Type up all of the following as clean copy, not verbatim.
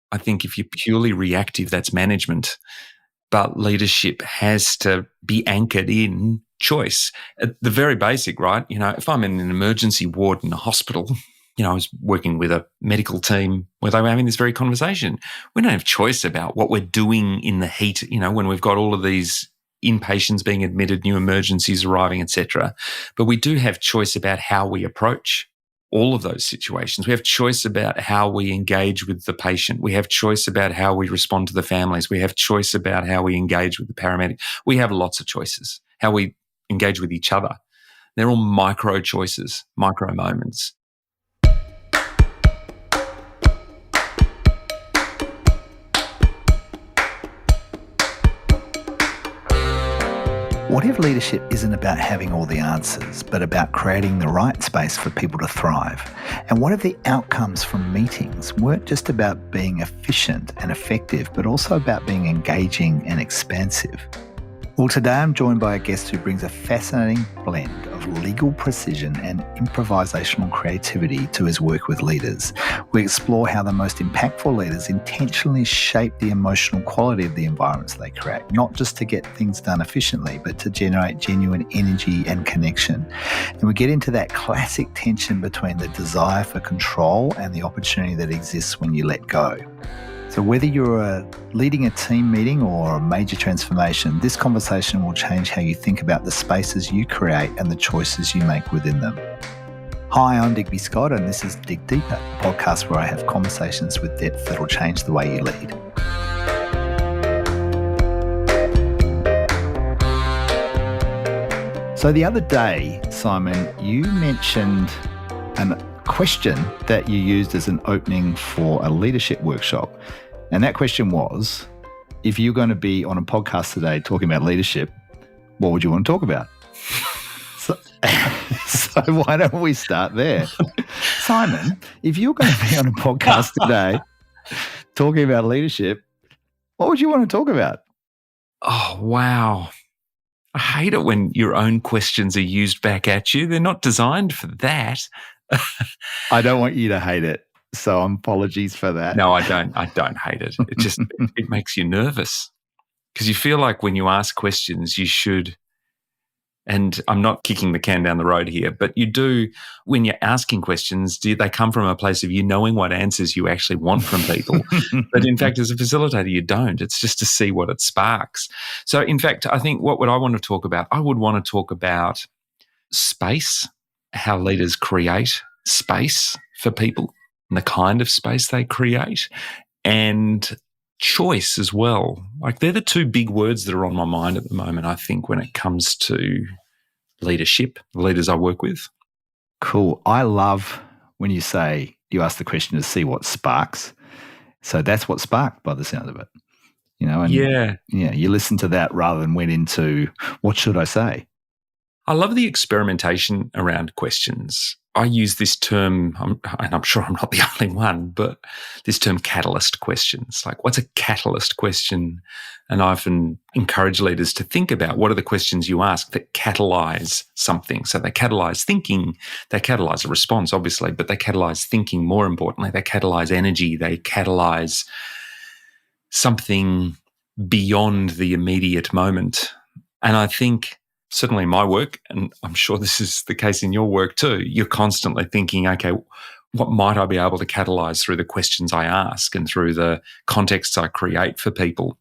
I think if you're purely reactive, that's management. But leadership has to be anchored in choice. At the very basic, right? If I'm in an emergency ward in a hospital, I was working with a medical team where they were having this very conversation. We don't have choice about what we're doing in the heat, when we've got all of these inpatients being admitted, new emergencies arriving, etc. But we do have choice about how we approach all of those situations. We have choice about how we engage with the patient. We have choice about how we respond to the families. We have choice about how we engage with the paramedic. We have lots of choices. How we engage with each other. They're all micro choices, micro moments. What if leadership isn't about having all the answers, but about creating the right space for people to thrive? And what if the outcomes from meetings weren't just about being efficient and effective, but also about being engaging and expansive? Well, today I'm joined by a guest who brings a fascinating blend of legal precision and improvisational creativity to his work with leaders. We explore how the most impactful leaders intentionally shape the emotional quality of the environments they create, not just to get things done efficiently, but to generate genuine energy and connection. And we get into that classic tension between the desire for control and the opportunity that exists when you let go. So whether you're leading a team meeting or a major transformation, this conversation will change how you think about the spaces you create and the choices you make within them. Hi, I'm Digby Scott, and this is Dig Deeper, a podcast where I have conversations with depth that will change the way you lead. So the other day, Simon, you mentioned a question that you used as an opening for a leadership workshop. And that question was, if you're going to be on a podcast today talking about leadership, what would you want to talk about? So why don't we start there? Simon, if you're going to be on a podcast today talking about leadership, what would you want to talk about? Oh, wow. I hate it when your own questions are used back at you. They're not designed for that. I don't want you to hate it, so apologies for that. No, I don't hate it. It just it makes you nervous because you feel like when you ask questions, you should. And I'm not kicking the can down the road here, but you do when you're asking questions. Do they come from a place of you knowing what answers you actually want from people? But in fact, as a facilitator, you don't. It's just to see what it sparks. So, in fact, I think what would I want to talk about? I would want to talk about space. How leaders create space for people and the kind of space they create, and choice as well. Like they're the two big words that are on my mind at the moment, I think, when it comes to leadership, the leaders I work with. Cool. I love when you say you ask the question to see what sparks. So that's what sparked by the sound of it. And you listen to that rather than went into what should I say? I love the experimentation around questions. I use this term, and I'm sure I'm not the only one, but this term catalyst questions. Like, what's a catalyst question? And I often encourage leaders to think about what are the questions you ask that catalyze something. So they catalyze thinking, they catalyze a response, obviously, but they catalyze thinking more importantly. They catalyze energy, they catalyze something beyond the immediate moment. And I think certainly in my work, and I'm sure this is the case in your work too, you're constantly thinking, okay, what might I be able to catalyze through the questions I ask and through the contexts I create for people?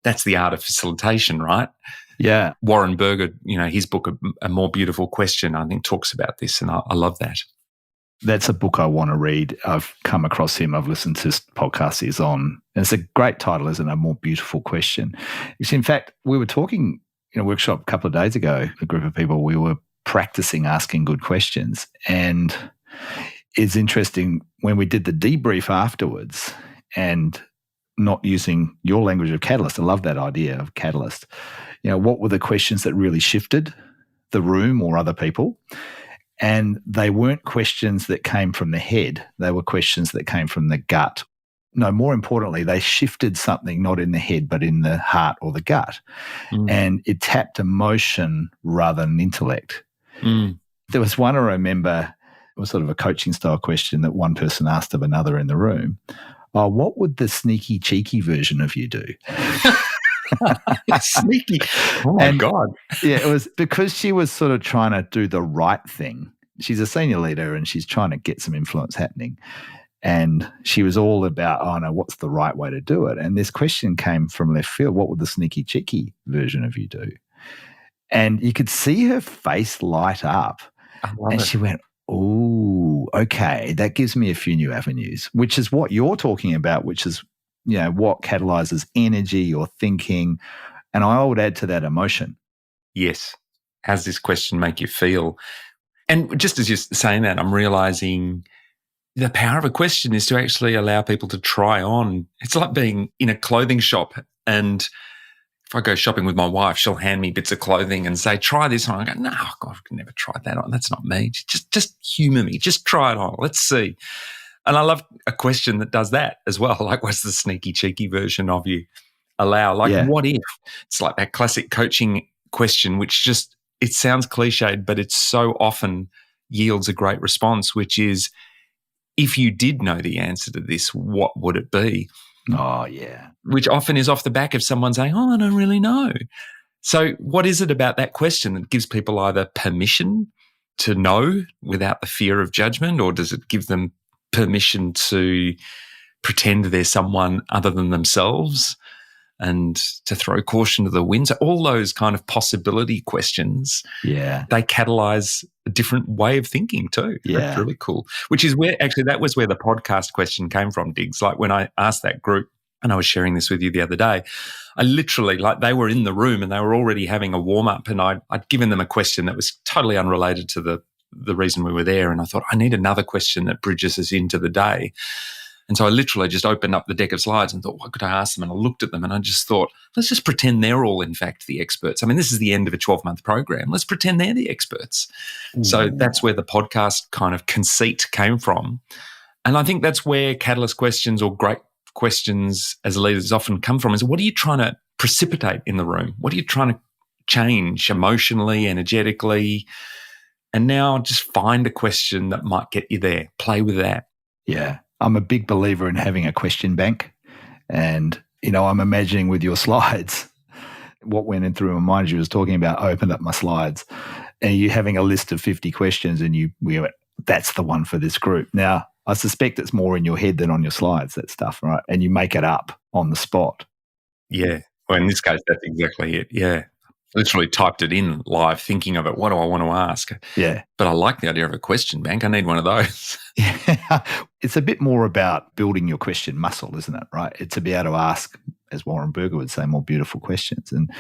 That's the art of facilitation, right? Yeah. Warren Berger, his book, A More Beautiful Question, I think talks about this, and I love that. That's a book I want to read. I've come across him. I've listened to his podcast he's on. And it's a great title, isn't it? A More Beautiful Question. It's, in fact, we were talking in a workshop a couple of days ago, a group of people, we were practicing asking good questions. And it's interesting when we did the debrief afterwards and not using your language of catalyst. I love that idea of catalyst. What were the questions that really shifted the room or other people? And they weren't questions that came from the head. They were questions that came from the gut. No, more importantly, they shifted something not in the head, but in the heart or the gut. And it tapped emotion rather than intellect. There was one I remember, it was sort of a coaching style question that one person asked of another in the room. Oh, what would the sneaky, cheeky version of you do? Sneaky. Oh, my God. Yeah, it was because she was sort of trying to do the right thing. She's a senior leader and she's trying to get some influence happening. And she was all about, oh, no, what's the right way to do it? And this question came from left field. What would the sneaky, cheeky version of you do? And you could see her face light up. And she went, oh, okay, that gives me a few new avenues, which is what you're talking about, which is, what catalyzes energy or thinking. And I would add to that emotion. Yes. How's this question make you feel? And just as you're saying that, I'm realizing the power of a question is to actually allow people to try on. It's like being in a clothing shop, and if I go shopping with my wife, she'll hand me bits of clothing and say, try this on. I go, no, God, I can never try that on. That's not me. Just humour me. Just try it on. Let's see. And I love a question that does that as well. Like, what's the sneaky, cheeky version of you? Allow. Like, what if? It's like that classic coaching question, which just, it sounds cliched, but it so often yields a great response, which is, if you did know the answer to this, what would it be? Oh, yeah. Which often is off the back of someone saying, oh, I don't really know. So what is it about that question that gives people either permission to know without the fear of judgment, or does it give them permission to pretend they're someone other than themselves and to throw caution to the wind? So all those kind of possibility questions, they catalyze a different way of thinking too. Yeah. That's really cool. Which is where, actually, that was where the podcast question came from, Diggs. Like when I asked that group, and I was sharing this with you the other day, I literally, like, they were in the room and they were already having a warm-up, and I'd given them a question that was totally unrelated to the reason we were there. And I thought, I need another question that bridges us into the day. And so I literally just opened up the deck of slides and thought, what could I ask them? And I looked at them and I just thought, let's just pretend they're all, in fact, the experts. I mean, this is the end of a 12-month program. Let's pretend they're the experts. So that's where the podcast kind of conceit came from. And I think that's where catalyst questions or great questions as leaders often come from, is what are you trying to precipitate in the room? What are you trying to change emotionally, energetically? And now just find a question that might get you there. Play with that. Yeah. I'm a big believer in having a question bank. And, I'm imagining with your slides, what went in through my mind as you was talking about, I opened up my slides and you having a list of 50 questions and we went, that's the one for this group. Now, I suspect it's more in your head than on your slides, that stuff, right? And you make it up on the spot. Yeah. Well, in this case, that's exactly it. Yeah. Literally typed it in live, thinking of it. What do I want to ask? Yeah. But I like the idea of a question bank. I need one of those. Yeah. It's a bit more about building your question muscle, isn't it? Right. It's to be able to ask, as Warren Berger would say, more beautiful questions. And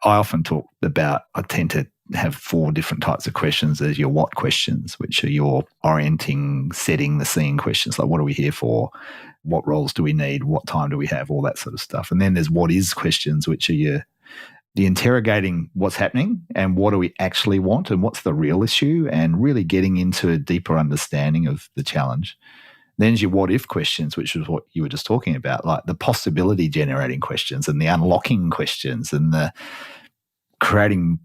I often talk about, I tend to have 4 different types of questions. There's your what questions, which are your orienting, setting the scene questions, like what are we here for? What roles do we need? What time do we have? All that sort of stuff. And then there's what is questions, which are the interrogating what's happening and what do we actually want and what's the real issue, and really getting into a deeper understanding of the challenge. Then there's your what if questions, which is what you were just talking about, like the possibility generating questions and the unlocking questions and the creating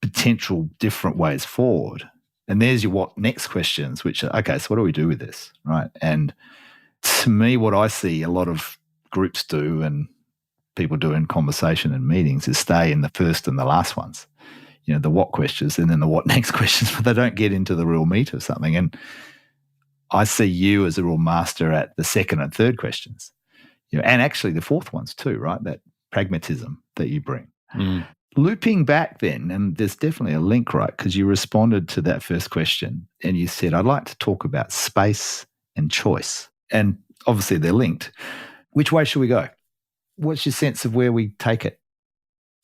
potential different ways forward. And there's your what next questions, which are, okay, so what do we do with this, right? And to me, what I see a lot of groups do and people do in conversation and meetings is stay in the first and the last ones, the what questions and then the what next questions, but they don't get into the real meat of something. And I see you as a real master at the second and third questions, and actually the fourth ones too, right? That pragmatism that you bring. Looping back then, and there's definitely a link, right? Because you responded to that first question and you said, I'd like to talk about space and choice. And obviously they're linked. Which way should we go? What's your sense of where we take it?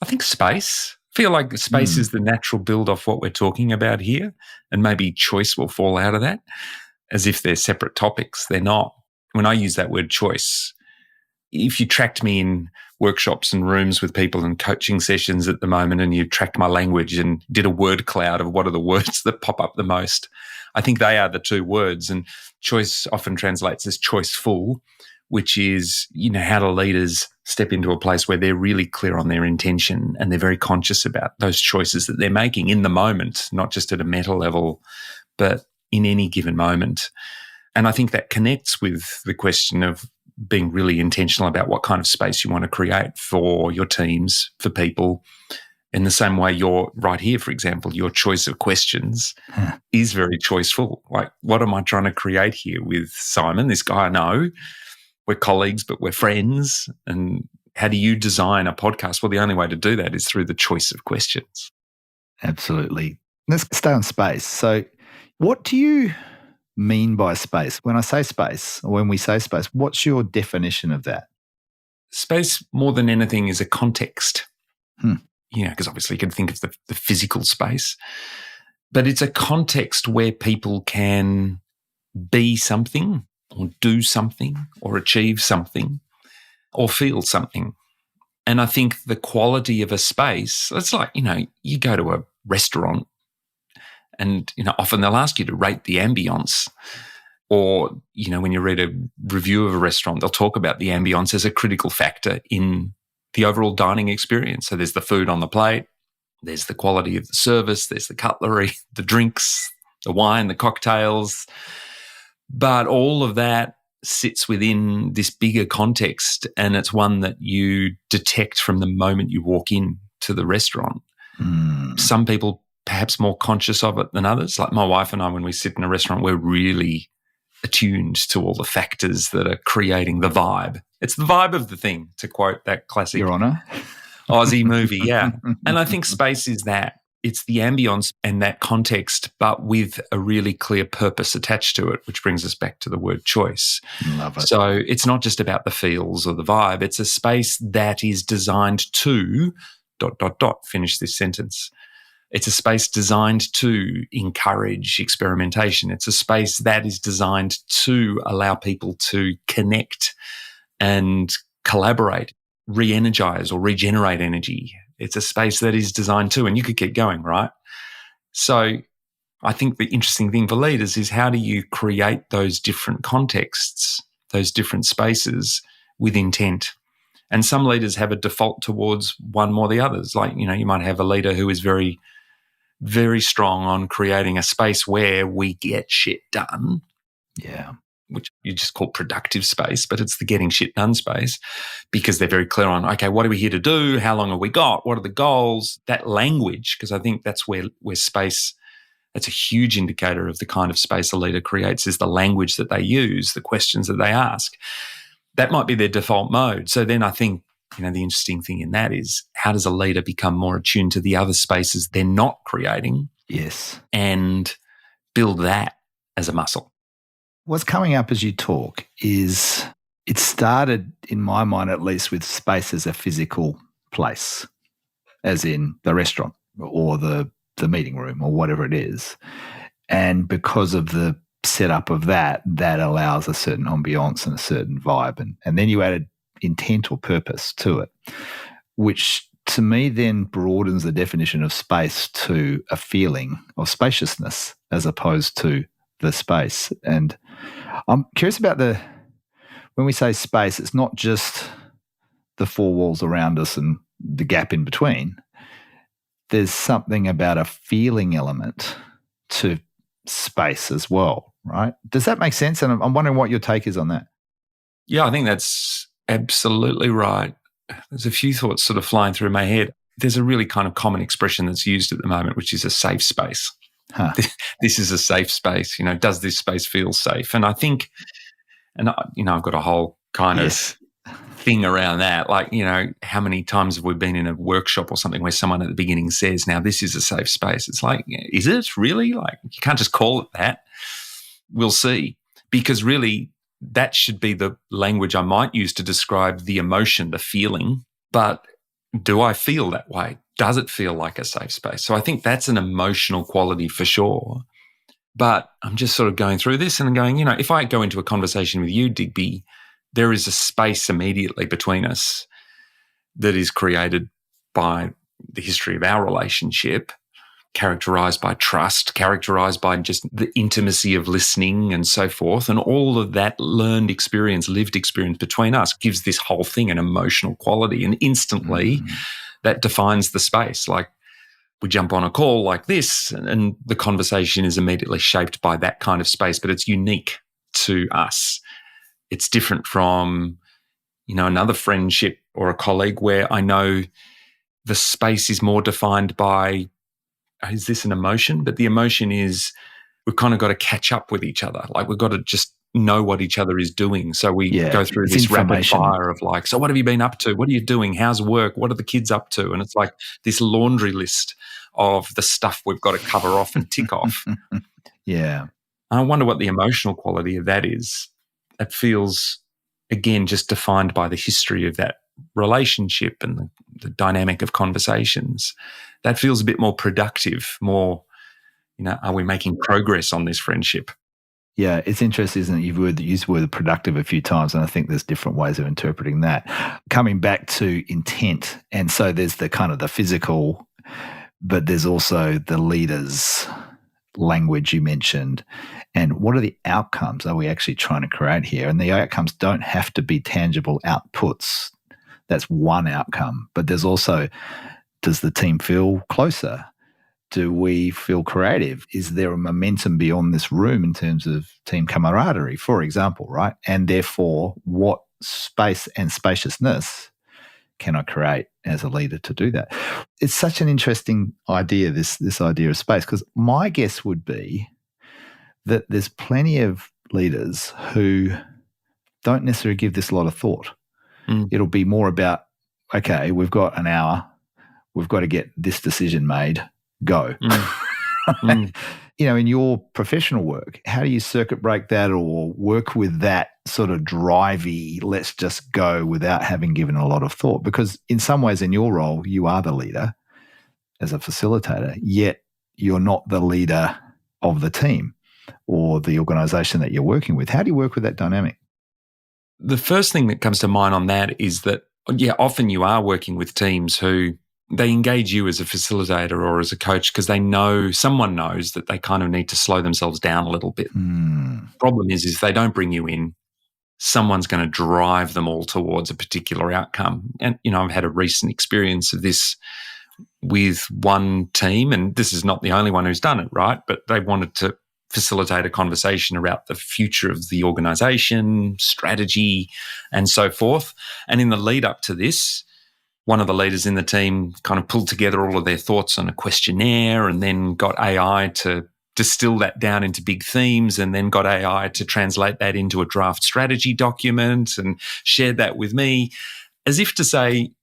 I think space. I feel like space is the natural build off what we're talking about here, and maybe choice will fall out of that, as if they're separate topics. They're not. When I use that word choice, if you tracked me in workshops and rooms with people and coaching sessions at the moment, and you tracked my language and did a word cloud of what are the words that pop up the most, I think they are the 2 words. And choice often translates as choiceful, which is, how do leaders step into a place where they're really clear on their intention and they're very conscious about those choices that they're making in the moment, not just at a meta level, but in any given moment. And I think that connects with the question of being really intentional about what kind of space you want to create for your teams, for people. In the same way, you're right here, for example, your choice of questions is very choiceful. Like, what am I trying to create here with Simon, this guy I know? We're colleagues, but we're friends. And how do you design a podcast? Well, the only way to do that is through the choice of questions. Absolutely. Let's stay on space. So what do you mean by space? When I say space, or when we say space, what's your definition of that? Space, more than anything, is a context. Hmm. Because obviously you can think of the physical space, but it's a context where people can be something or do something or achieve something or feel something. And I think the quality of a space, it's like, you go to a restaurant and, often they'll ask you to rate the ambience. Or, when you read a review of a restaurant, they'll talk about the ambience as a critical factor in the overall dining experience. So there's the food on the plate, there's the quality of the service, there's the cutlery, the drinks, the wine, the cocktails. But all of that sits within this bigger context, and it's one that you detect from the moment you walk in to the restaurant. Some people perhaps more conscious of it than others. Like my wife and I, when we sit in a restaurant, we're really attuned to all the factors that are creating the vibe. It's the vibe of the thing, to quote that classic Your Honour. Aussie movie, yeah. And I think space is that. It's the ambience and that context, but with a really clear purpose attached to it, which brings us back to the word choice. Love it. So it's not just about the feels or the vibe. It's a space that is designed to ... finish this sentence. It's a space designed to encourage experimentation. It's a space that is designed to allow people to connect and collaborate, re-energize or regenerate energy. It's a space that is designed to, and you could keep going, right? So I think the interesting thing for leaders is, how do you create those different contexts, those different spaces with intent? And some leaders have a default towards one more than the others. Like, you might have a leader who is very, very strong on creating a space where we get shit done. Yeah. Which you just call productive space, but it's the getting shit done space, because they're very clear on, okay, what are we here to do? How long have we got? What are the goals? That language, because I think that's where space, that's a huge indicator of the kind of space a leader creates, is the language that they use, the questions that they ask. That might be their default mode. So then I think, the interesting thing in that is, how does a leader become more attuned to the other spaces they're not creating? Yes. And build that as a muscle. What's coming up as you talk is, it started, in my mind at least, with space as a physical place, as in the restaurant or the meeting room or whatever it is. And because of the setup of that allows a certain ambiance and a certain vibe. And then you added intent or purpose to it, which to me then broadens the definition of space to a feeling of spaciousness as opposed to the space. And I'm curious about when we say space, it's not just the four walls around us and the gap in between. There's something about a feeling element to space as well, right? Does that make sense? And I'm wondering what your take is on that. Yeah, I think that's absolutely right. There's a few thoughts sort of flying through my head. There's a really kind of common expression that's used at the moment, which is a safe space. Huh. This is a safe space. Does this space feel safe? And I think, I've got a whole kind Yes. of thing around that. Like, how many times have we been in a workshop or something where someone at the beginning says, now this is a safe space? It's like, is it really? Like, you can't just call it that. We'll see. Because really, that should be the language I might use to describe the emotion, the feeling. But do I feel that way? Does it feel like a safe space? So I think that's an emotional quality for sure. But I'm just sort of going through this and going, if I go into a conversation with you, Digby, there is a space immediately between us that is created by the history of our relationship, characterized by trust, characterized by just the intimacy of listening and so forth. And all of that learned experience, lived experience between us gives this whole thing an emotional quality. And instantly that defines the space. Like, we jump on a call like this and the conversation is immediately shaped by that kind of space, but it's unique to us. It's different from, another friendship or a colleague where I know the space is more defined by, is this an emotion? But the emotion is we've kind of got to catch up with each other. Like we've got to just know what each other is doing. So we go through this rapid fire of like, so what have you been up to? What are you doing? How's work? What are the kids up to? And it's like this laundry list of the stuff we've got to cover off and tick off. Yeah. I wonder what the emotional quality of that is. It feels, again, just defined by the history of that relationship and the dynamic of conversations. That feels a bit more productive, more, are we making progress on this friendship? Yeah, it's interesting, isn't it? You've used the word productive a few times, and I think there's different ways of interpreting that. Coming back to intent, and so there's the kind of the physical, but there's also the leader's language you mentioned. And what are the outcomes are we actually trying to create here? And the outcomes don't have to be tangible outputs. That's one outcome. But there's also, does the team feel closer? Do we feel creative? Is there a momentum beyond this room in terms of team camaraderie, for example, right? And therefore, what space and spaciousness can I create as a leader to do that? It's such an interesting idea, this idea of space, because my guess would be that there's plenty of leaders who don't necessarily give this a lot of thought. It'll be more about, okay, we've got an hour, we've got to get this decision made, go. In your professional work, how do you circuit break that or work with that sort of drivey, let's just go without having given a lot of thought? Because in some ways in your role, you are the leader as a facilitator, yet you're not the leader of the team or the organization that you're working with. How do you work with that dynamic? The first thing that comes to mind on that is that, often you are working with teams who they engage you as a facilitator or as a coach because someone knows that they kind of need to slow themselves down a little bit. Problem is if they don't bring you in, someone's going to drive them all towards a particular outcome. And, I've had a recent experience of this with one team, and this is not the only one who's done it, right? But they wanted to facilitate a conversation about the future of the organization, strategy, and so forth. And in the lead up to this, one of the leaders in the team kind of pulled together all of their thoughts on a questionnaire and then got AI to distill that down into big themes and then got AI to translate that into a draft strategy document and shared that with me as if to say,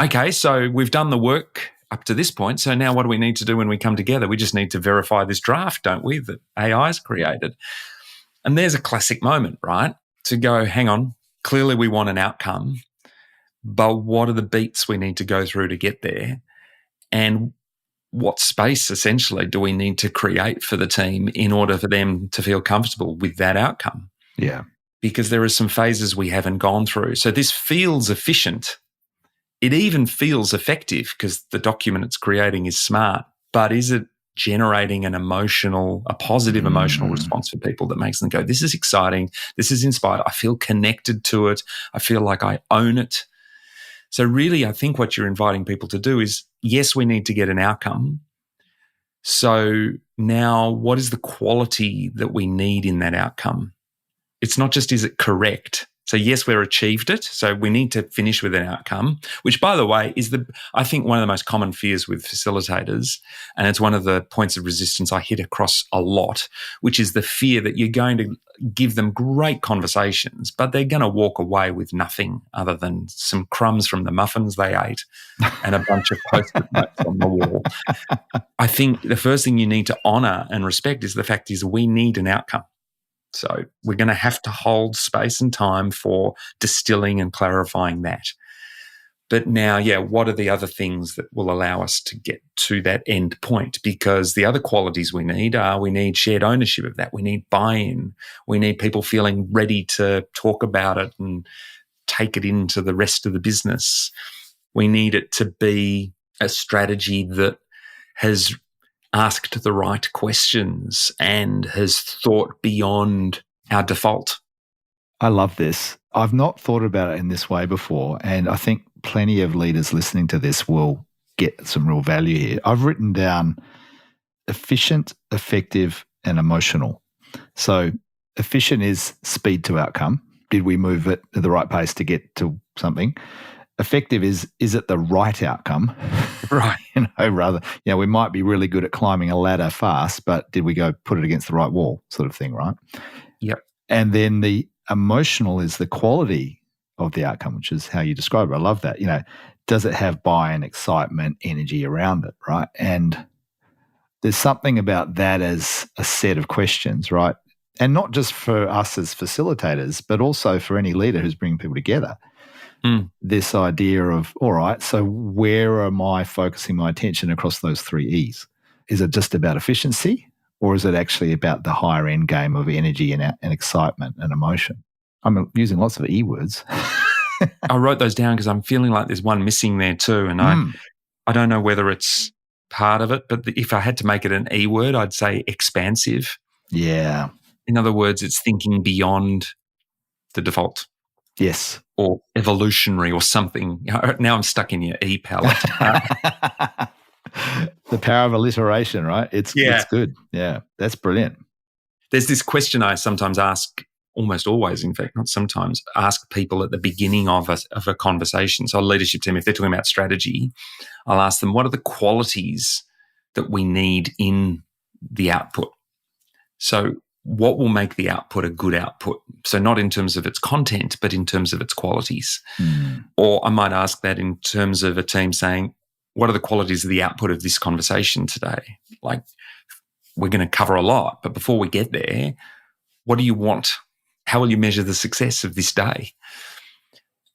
okay, so we've done the work up to this point. So now what do we need to do when we come together? We just need to verify this draft, don't we, that AI's created. And there's a classic moment, right? To go, hang on, clearly we want an outcome, but what are the beats we need to go through to get there? And what space essentially do we need to create for the team in order for them to feel comfortable with that outcome? Yeah. Because there are some phases we haven't gone through. So this feels efficient. It even feels effective because the document it's creating is smart, but is it generating a positive emotional response for people that makes them go, this is exciting, this is inspired, I feel connected to it, I feel like I own it. So really, I think what you're inviting people to do is, yes, we need to get an outcome. So now what is the quality that we need in that outcome? It's not just, is it correct? So yes, we've achieved it. So we need to finish with an outcome, which, by the way, is I think one of the most common fears with facilitators, and it's one of the points of resistance I hit across a lot, which is the fear that you're going to give them great conversations, but they're going to walk away with nothing other than some crumbs from the muffins they ate and a bunch of post-it notes on the wall. I think the first thing you need to honour and respect is the fact is we need an outcome. So we're going to have to hold space and time for distilling and clarifying that. But now, what are the other things that will allow us to get to that end point? Because the other qualities we need shared ownership of that. We need buy-in. We need people feeling ready to talk about it and take it into the rest of the business. We need it to be a strategy that has asked the right questions and has thought beyond our default. I love this. I've not thought about it in this way before, and I think plenty of leaders listening to this will get some real value here. I've written down efficient, effective, and emotional. So efficient is speed to outcome. did we move it at the right pace to get to something? Effective is it the right outcome? Right. Rather, we might be really good at climbing a ladder fast, but did we go put it against the right wall, sort of thing, right? Yep. And then the emotional is the quality of the outcome, which is how you describe it. I love that. Does it have buy-in, excitement, energy around it, right? And there's something about that as a set of questions, right? And not just for us as facilitators, but also for any leader who's bringing people together. This idea of, all right, so where am I focusing my attention across those 3 E's? Is it just about efficiency, or is it actually about the higher end game of energy and excitement and emotion? I'm using lots of E words. I wrote those down because I'm feeling like there's one missing there too. And I don't know whether it's part of it, but if I had to make it an E word, I'd say expansive. Yeah. In other words, it's thinking beyond the default. Yes. Or evolutionary or something. Now I'm stuck in your E palette. The power of alliteration, right? It's good. Yeah, that's brilliant. There's this question I sometimes ask, almost always, in fact, not sometimes, ask people at the beginning of a conversation. So a leadership team, if they're talking about strategy, I'll ask them, what are the qualities that we need in the output? So what will make the output a good output? So not in terms of its content, but in terms of its qualities. Or I might ask that in terms of a team saying, what are the qualities of the output of this conversation today? Like, we're going to cover a lot, but before we get there, what do you want? How will you measure the success of this day?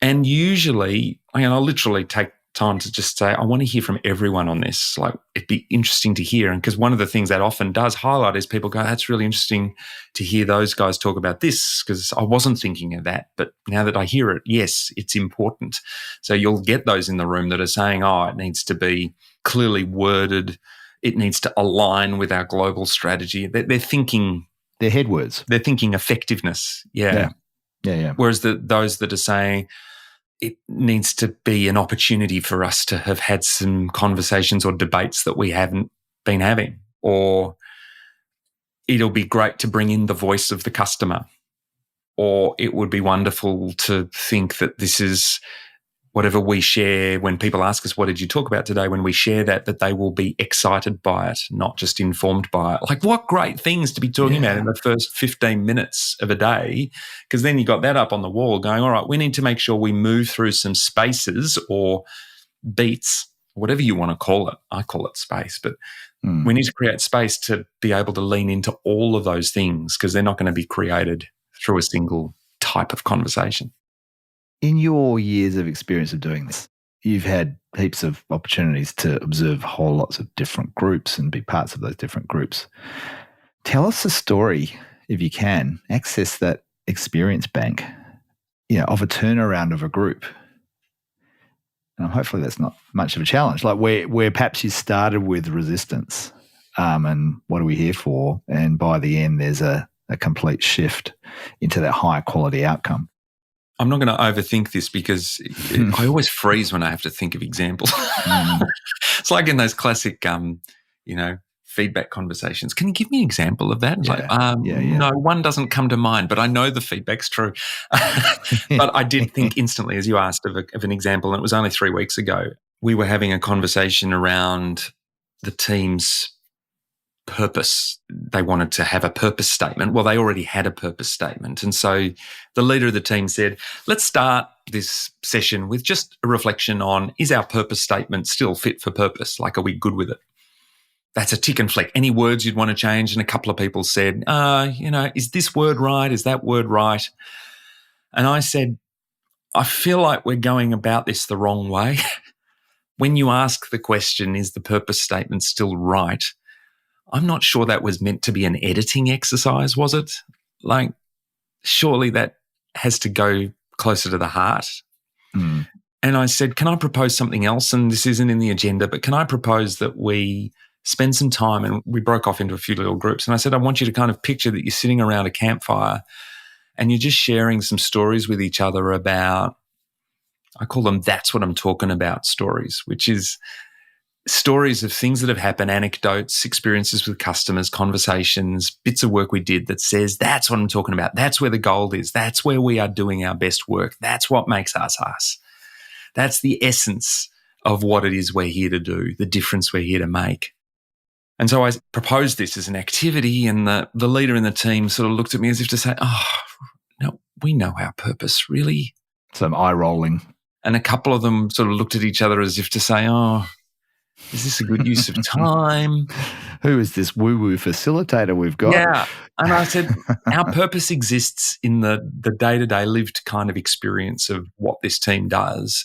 And usually, I'll literally take time to just say, I want to hear from everyone on this. Like, it'd be interesting to hear. And because one of the things that often does highlight is people go, that's really interesting to hear those guys talk about this, because I wasn't thinking of that. But now that I hear it, yes, it's important. So you'll get those in the room that are saying, it needs to be clearly worded. It needs to align with our global strategy. They're thinking. They're head words. They're thinking effectiveness. Yeah. Whereas those that are saying, it needs to be an opportunity for us to have had some conversations or debates that we haven't been having, or it'll be great to bring in the voice of the customer, or it would be wonderful to think that this is whatever we share. When people ask us, what did you talk about today? When we share that they will be excited by it, not just informed by it. Like, what great things to be talking about in the first 15 minutes of a day, because then you got that up on the wall going, all right, we need to make sure we move through some spaces or beats, whatever you want to call it. I call it space, but we need to create space to be able to lean into all of those things, because they're not going to be created through a single type of conversation. In your years of experience of doing this, you've had heaps of opportunities to observe whole lots of different groups and be parts of those different groups. Tell us a story, if you can, access that experience bank, of a turnaround of a group. And hopefully that's not much of a challenge, like where perhaps you started with resistance and what are we here for? And by the end, there's a complete shift into that higher quality outcome. I'm not going to overthink this, because I always freeze when I have to think of examples. It's like in those classic, feedback conversations. Can you give me an example of that? No, one doesn't come to mind, but I know the feedback's true. But I did think instantly, as you asked, of an example, and it was only 3 weeks ago. We were having a conversation around the team's purpose. They wanted to have a purpose statement. Well, they already had a purpose statement. And so the leader of the team said, let's start this session with just a reflection on, is our purpose statement still fit for purpose? Like, are we good with it? That's a tick and flick. Any words you'd want to change? And a couple of people said, is this word right? Is that word right? And I said, I feel like we're going about this the wrong way. When you ask the question, is the purpose statement still right? I'm not sure that was meant to be an editing exercise, was it? Like, surely that has to go closer to the heart. And I said, can I propose something else? And this isn't in the agenda, but can I propose that we spend some time, and we broke off into a few little groups. And I said, I want you to kind of picture that you're sitting around a campfire and you're just sharing some stories with each other about, I call them "that's what I'm talking about" stories, which is stories of things that have happened, anecdotes, experiences with customers, conversations, bits of work we did that says, that's what I'm talking about. That's where the gold is. That's where we are doing our best work. That's what makes us us. That's the essence of what it is we're here to do, the difference we're here to make. And so I proposed this as an activity, and the leader in the team sort of looked at me as if to say, oh, no, we know our purpose, really. Some eye rolling. And a couple of them sort of looked at each other as if to say, oh, is this a good use of time? Who is this woo-woo facilitator we've got? Yeah. And I said, our purpose exists in the day-to-day lived kind of experience of what this team does.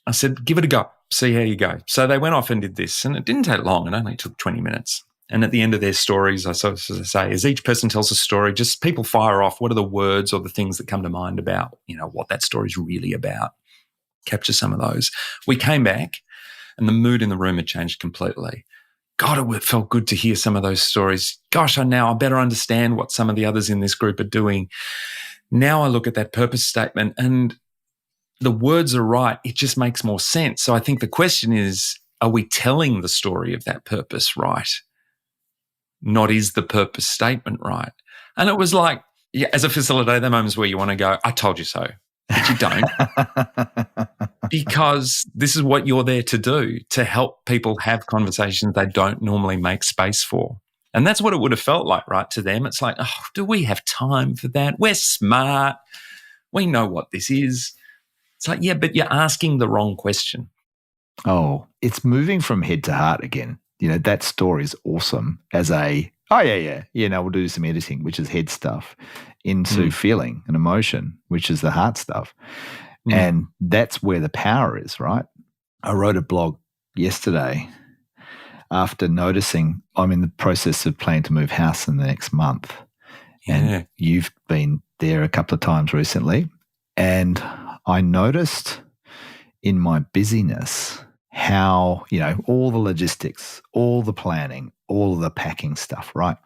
I said, give it a go. See how you go. So they went off and did this, and it didn't take long. It only took 20 minutes. And at the end of their stories, I sort of say, as each person tells a story, just people fire off, what are the words or the things that come to mind about, what that story is really about? Capture some of those. We came back, and the mood in the room had changed completely. God, it felt good to hear some of those stories. Gosh, I better understand what some of the others in this group are doing. Now I look at that purpose statement and the words are right. It just makes more sense. So I think the question is, are we telling the story of that purpose right? Not is the purpose statement right? And it was like, yeah, as a facilitator, there are moments where you want to go, I told you so, but you don't. Because this is what you're there to do, to help people have conversations they don't normally make space for. And that's what it would have felt like, right, to them. It's like, oh, do we have time for that? We're smart. We know what this is. It's like, yeah, but you're asking the wrong question. Oh, it's moving from head to heart again. That story is awesome as we'll do some editing, which is head stuff, into feeling and emotion, which is the heart stuff. And that's where the power is, right? I wrote a blog yesterday after noticing I'm in the process of planning to move house in the next month. Yeah. And you've been there a couple of times recently. And I noticed in my busyness how, all the logistics, all the planning, all of the packing stuff, right?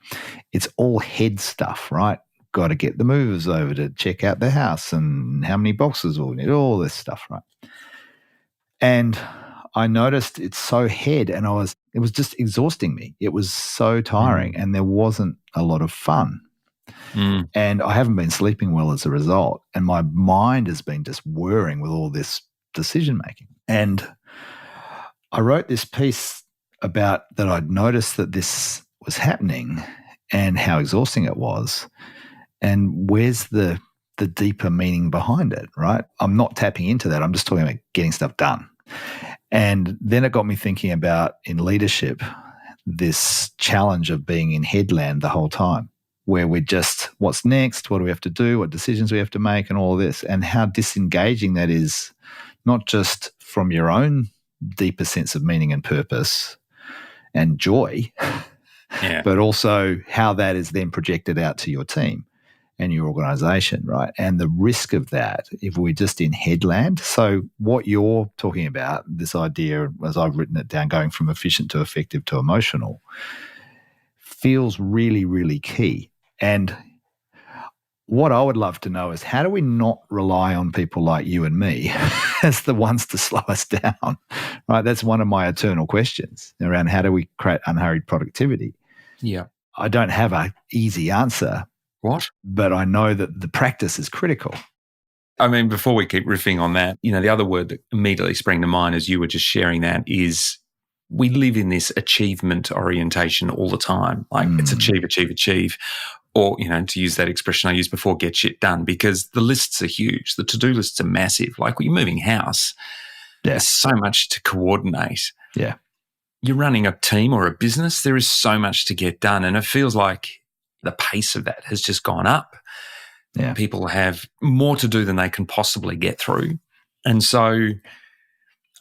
It's all head stuff, right? Got to get the movers over to check out the house and how many boxes we'll need, all this stuff, right? And I noticed it's so head, and it was just exhausting me. It was so tiring, and there wasn't a lot of fun. And I haven't been sleeping well as a result, and my mind has been just whirring with all this decision making. And I wrote this piece about that I'd noticed that this was happening and how exhausting it was. And where's the deeper meaning behind it, right? I'm not tapping into that. I'm just talking about getting stuff done. And then it got me thinking about, in leadership, this challenge of being in headland the whole time, where we're just, what's next? What do we have to do? What decisions we have to make, and all of this, and how disengaging that is, not just from your own deeper sense of meaning and purpose and joy, but also how that is then projected out to your team and your organization, right? And the risk of that, if we're just in headland. So what you're talking about, this idea, as I've written it down, going from efficient to effective to emotional, feels really, really key. And what I would love to know is, how do we not rely on people like you and me as the ones to slow us down, right? That's one of my eternal questions around how do we create unhurried productivity. Yeah. I don't have an easy answer. What? But I know that the practice is critical. I mean, before we keep riffing on that, the other word that immediately sprang to mind as you were just sharing that is, we live in this achievement orientation all the time. Like it's achieve, achieve, achieve. Or, to use that expression I used before, get shit done, because the lists are huge. The to-do lists are massive. Like when you're moving house, there's so much to coordinate. Yeah. You're running a team or a business, there is so much to get done. And it feels like the pace of that has just gone up. Yeah. People have more to do than they can possibly get through. And so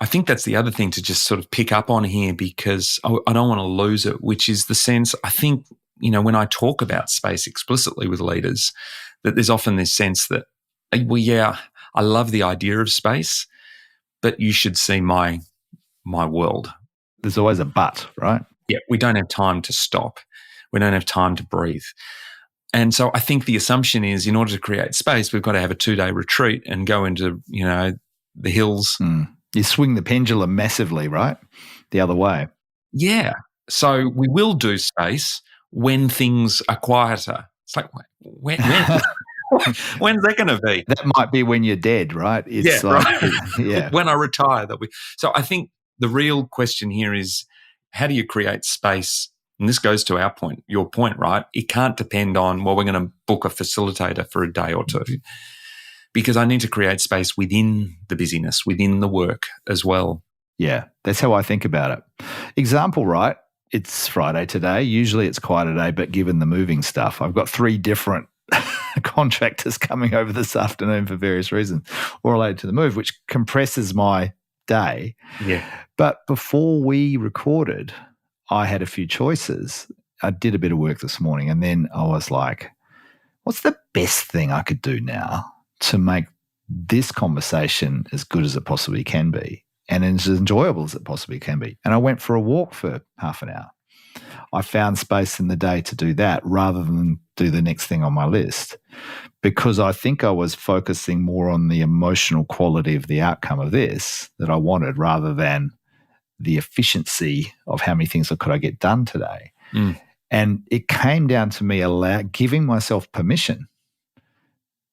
I think that's the other thing to just sort of pick up on here, because I don't want to lose it, which is the sense, I think, when I talk about space explicitly with leaders, that there's often this sense that, well, yeah, I love the idea of space, but you should see my world. There's always a but, right? Yeah, we don't have time to stop. We don't have time to breathe. And so I think the assumption is, in order to create space, we've got to have a 2-day retreat and go into, the hills You swing the pendulum massively, right? The other way. Yeah. So we will do space when things are quieter. It's like, when? When's that going to be? That might be when you're dead, right? Yeah, It's like, right. yeah. When I retire, that we. So I think the real question here is, how do you create space? And this goes to your point, right? It can't depend on, well, we're going to book a facilitator for a day or two, because I need to create space within the busyness, within the work as well. Yeah, that's how I think about it. Example, right? It's Friday today. Usually it's quite a day, but given the moving stuff, I've got 3 different contractors coming over this afternoon for various reasons, all related to the move, which compresses my day. Yeah. But before we recorded, I had a few choices. I did a bit of work this morning, and then I was like, what's the best thing I could do now to make this conversation as good as it possibly can be and as enjoyable as it possibly can be? And I went for a walk for half an hour. I found space in the day to do that rather than do the next thing on my list, because I think I was focusing more on the emotional quality of the outcome of this that I wanted rather than the efficiency of how many things could I get done today. Mm. And it came down to me giving myself permission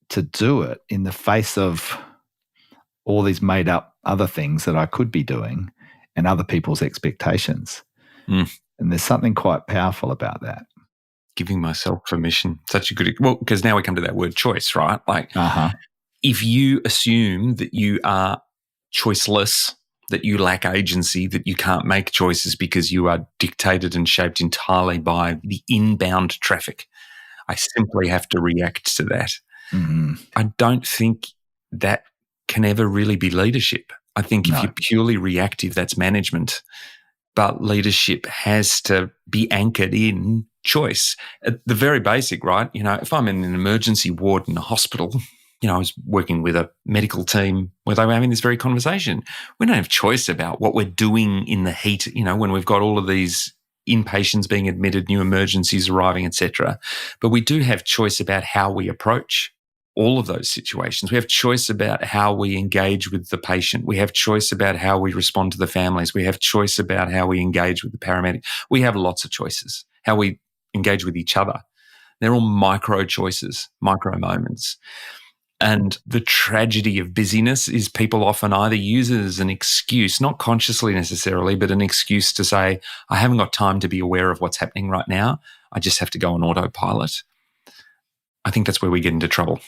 to do it in the face of all these made up other things that I could be doing and other people's expectations. Mm. And there's something quite powerful about that. Giving myself permission. Such a good, well, because now we come to that word choice, right? Like, if you assume that you are choiceless, that you lack agency, that you can't make choices because you are dictated and shaped entirely by the inbound traffic, I simply have to react to that. Mm-hmm. I don't think that can ever really be leadership. I think if you're purely reactive, that's management. But leadership has to be anchored in choice. At the very basic, right? If I'm in an emergency ward in a hospital, I was working with a medical team where they were having this very conversation. We don't have choice about what we're doing in the heat, when we've got all of these inpatients being admitted, new emergencies arriving, etc. But we do have choice about how we approach all of those situations. We have choice about how we engage with the patient. We have choice about how we respond to the families. We have choice about how we engage with the paramedic. We have lots of choices. How we engage with each other. They're all micro choices, micro moments. And the tragedy of busyness is people often either use it as an excuse, not consciously necessarily, but an excuse to say, I haven't got time to be aware of what's happening right now. I just have to go on autopilot. I think that's where we get into trouble.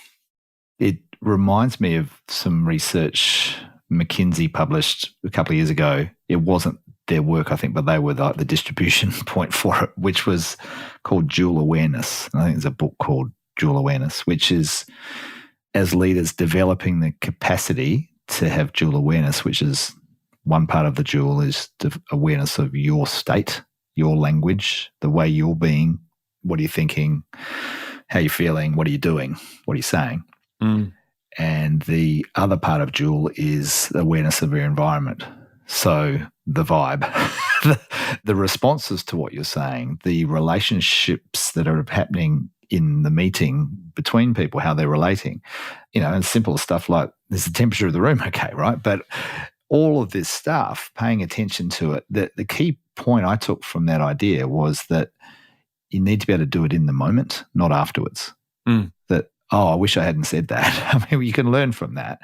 It reminds me of some research McKinsey published a couple of years ago. It wasn't their work, I think, but they were the distribution point for it, which was called Dual Awareness. And I think there's a book called Dual Awareness, which is, as leaders, developing the capacity to have dual awareness, which is one part of the dual is the awareness of your state, your language, the way you're being, what are you thinking, how you're feeling, what are you doing, what are you saying. Mm. And the other part of dual is awareness of your environment. So the vibe, the responses to what you're saying, the relationships that are happening in the meeting between people, how they're relating, and simple stuff like, there's the temperature of the room, okay, right? But all of this stuff, paying attention to it, the key point I took from that idea was that you need to be able to do it in the moment, not afterwards. Mm. That, I wish I hadn't said that. I mean, you can learn from that.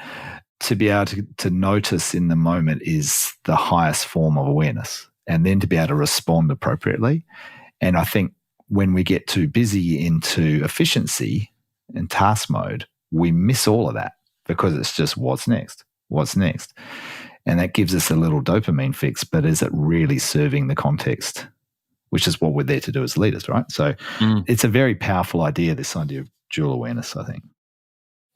To be able to notice in the moment is the highest form of awareness, and then to be able to respond appropriately. And I think when we get too busy into efficiency and task mode, we miss all of that because it's just what's next. And that gives us a little dopamine fix, but is it really serving the context, which is what we're there to do as leaders, right? So It's a very powerful idea, this idea of dual awareness, I think.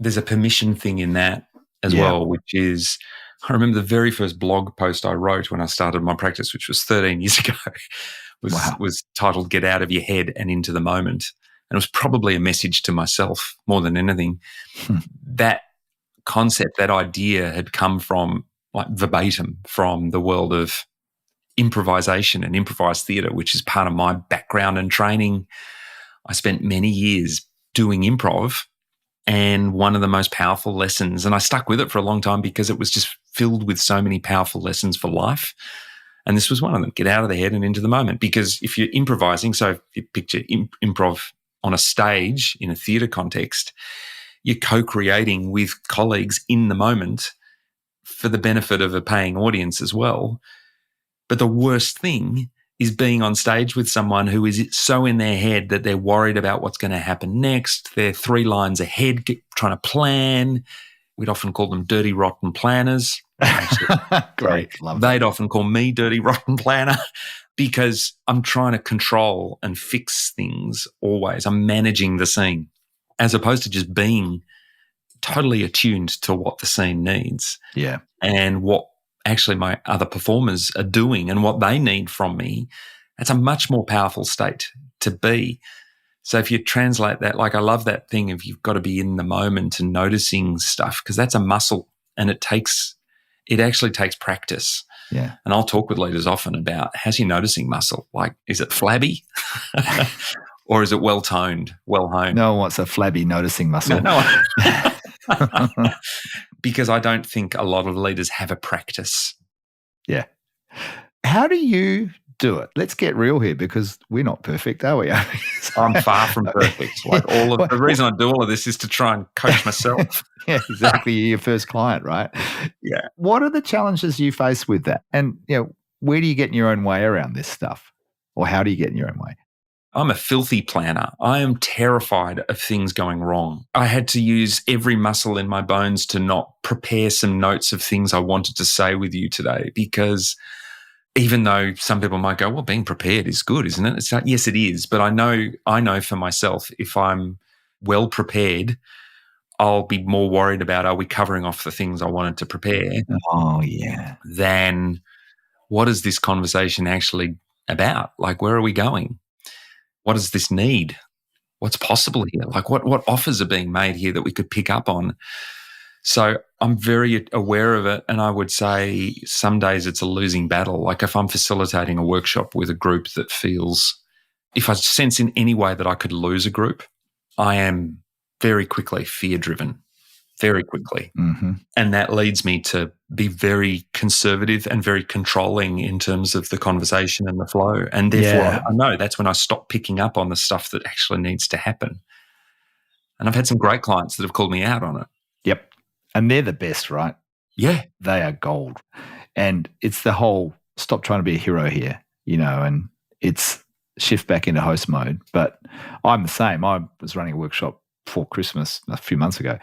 There's a permission thing in that as well, which is, I remember the very first blog post I wrote when I started my practice, which was 13 years ago, was titled Get Out of Your Head and Into the Moment. And it was probably a message to myself more than anything. That concept, that idea had come from, like, verbatim from the world of improvisation and improvised theatre, which is part of my background and training. I spent many years doing improv, and one of the most powerful lessons, and I stuck with it for a long time because it was just filled with so many powerful lessons for life. And this was one of them. Get out of the head and into the moment. Because if you're improvising, so if you picture improv on a stage in a theatre context, you're co-creating with colleagues in the moment for the benefit of a paying audience as well. But the worst thing is being on stage with someone who is so in their head that they're worried about what's going to happen next. They're 3 lines ahead, trying to plan. We'd often call them dirty, rotten planners. Great. Love They'd that. often call me dirty, rotten planner because I'm trying to control and fix things always. I'm managing the scene as opposed to just being totally attuned to what the scene needs. Yeah. And what actually my other performers are doing and what they need from me. That's a much more powerful state to be. So if you translate that, like I love that thing of you've got to be in the moment and noticing stuff because that's a muscle and it actually takes practice. Yeah. And I'll talk with leaders often about how's your noticing muscle? Like, is it flabby or is it well-toned, well-honed? No one wants a flabby noticing muscle. No. Because I don't think a lot of leaders have a practice. Yeah. How do you do it? Let's get real here because we're not perfect, are we? I'm far from perfect. Like the reason I do all of this is to try and coach myself. Yeah, exactly. You're your first client, right? Yeah. What are the challenges you face with that? And where do you get in your own way around this stuff? Or how do you get in your own way? I'm a filthy planner. I am terrified of things going wrong. I had to use every muscle in my bones to not prepare some notes of things I wanted to say with you today because even though some people might go, well, being prepared is good, isn't it? It's like, yes, it is. But I know for myself, if I'm well prepared, I'll be more worried about are we covering off the things I wanted to prepare than what is this conversation actually about? Like, where are we going? What does this need? What's possible here? Like what offers are being made here that we could pick up on? So I'm very aware of it. And I would say some days it's a losing battle. Like if I'm facilitating a workshop with a group that feels, if I sense in any way that I could lose a group, I am very quickly fear-driven, very quickly. Mm-hmm. And that leads me to be very conservative and very controlling in terms of the conversation and the flow. And therefore, I know that's when I stop picking up on the stuff that actually needs to happen. And I've had some great clients that have called me out on it. Yep. And they're the best, right? Yeah. They are gold. And it's the whole stop trying to be a hero here, and it's shift back into host mode. But I'm the same. I was running a workshop before Christmas a few months ago.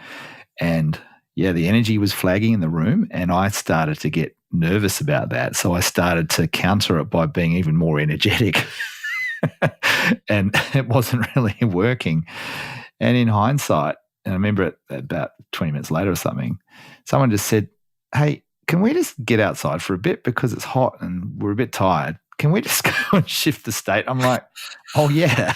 And the energy was flagging in the room and I started to get nervous about that. So I started to counter it by being even more energetic. And it wasn't really working. And in hindsight, and I remember it about 20 minutes later or something, someone just said, hey, can we just get outside for a bit because it's hot and we're a bit tired? Can we just go and shift the state? I'm like, oh, yeah.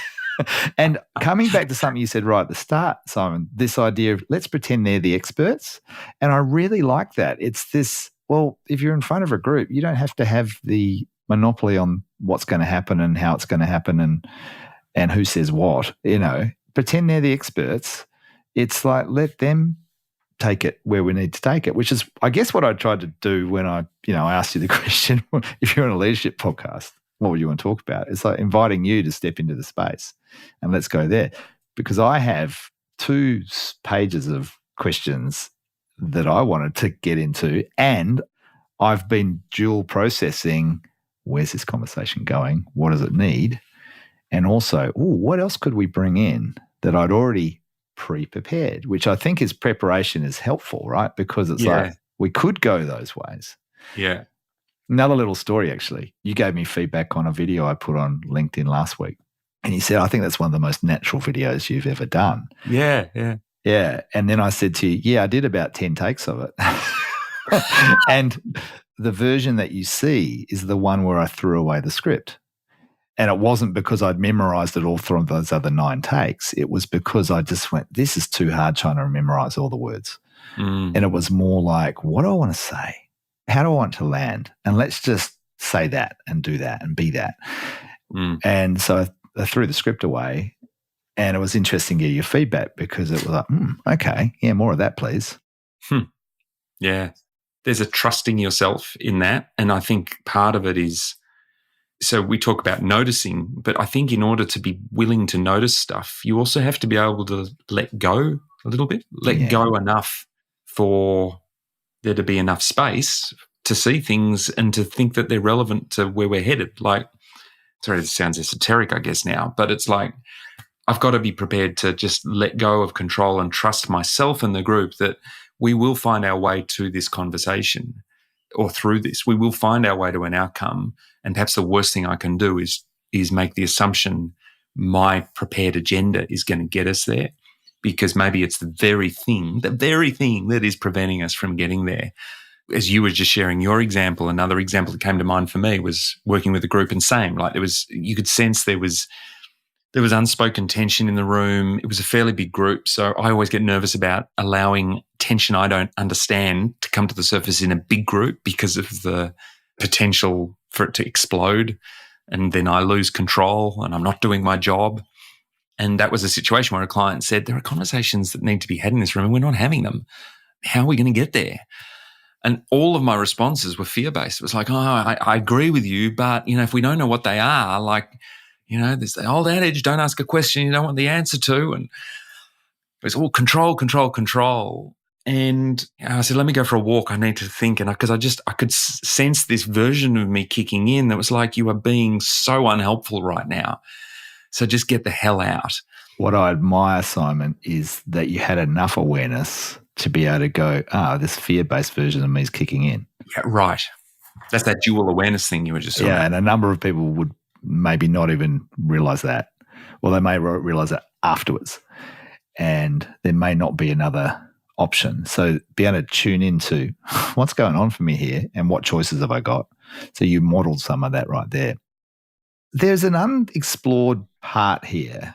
And coming back to something you said right at the start, Simon, this idea of let's pretend they're the experts. And I really like that. It's this, well, if you're in front of a group, you don't have to have the monopoly on what's going to happen and how it's going to happen and who says what, pretend they're the experts. It's like, let them take it where we need to take it, which is, I guess, what I tried to do when I asked you the question, if you're on a leadership podcast, what would you want to talk about? It's like inviting you to step into the space and let's go there. Because I have 2 pages of questions that I wanted to get into and I've been dual processing, where's this conversation going? What does it need? And also, what else could we bring in that I'd already pre-prepared, which I think is preparation is helpful, right? Because it's like we could go those ways. Yeah. Another little story, actually. You gave me feedback on a video I put on LinkedIn last week. And you said, I think that's one of the most natural videos you've ever done. Yeah. And then I said to you, I did about 10 takes of it. And the version that you see is the one where I threw away the script. And it wasn't because I'd memorized it all through those other 9 takes. It was because I just went, this is too hard trying to memorize all the words. And it was more like, what do I want to say? How do I want to land? And let's just say that and do that and be that. And so I threw the script away and it was interesting to get your feedback because it was like, okay, more of that, please. Yeah. there's a trusting yourself in that. And I think part of it is, so we talk about noticing, but I think in order to be willing to notice stuff, you also have to be able to let go a little bit, let go enough for there to be enough space to see things and to think that they're relevant to where we're headed. Like, sorry, this sounds esoteric, I guess now, but it's like I've got to be prepared to just let go of control and trust myself and the group that we will find our way to this conversation, or through this. We will find our way to an outcome. And perhaps the worst thing I can do is make the assumption my prepared agenda is going to get us there, because maybe it's the very thing that is preventing us from getting there. As you were just sharing your example, another example that came to mind for me was working with a group, and same, like you could sense there was unspoken tension in the room. It was a fairly big group, so I always get nervous about allowing tension I don't understand to come to the surface in a big group because of the potential for it to explode, and then I lose control and I'm not doing my job. And that was a situation where a client said, there are conversations that need to be had in this room and we're not having them. How are we going to get there? And all of my responses were fear-based. It was like, I agree with you, but, if we don't know what they are, like, there's the old adage, don't ask a question you don't want the answer to. And it was all control, control, control. And I said, let me go for a walk. I need to think. And because I could sense this version of me kicking in that was like, you are being so unhelpful right now. So just get the hell out. What I admire, Simon, is that you had enough awareness to be able to go, this fear-based version of me is kicking in. Yeah, right. That's that dual awareness thing you were just talking about. Yeah, and a number of people would maybe not even realise that. Well, they may realise that afterwards. And there may not be another option. So be able to tune into what's going on for me here and what choices have I got. So you modelled some of that right there. There's an unexplored part here,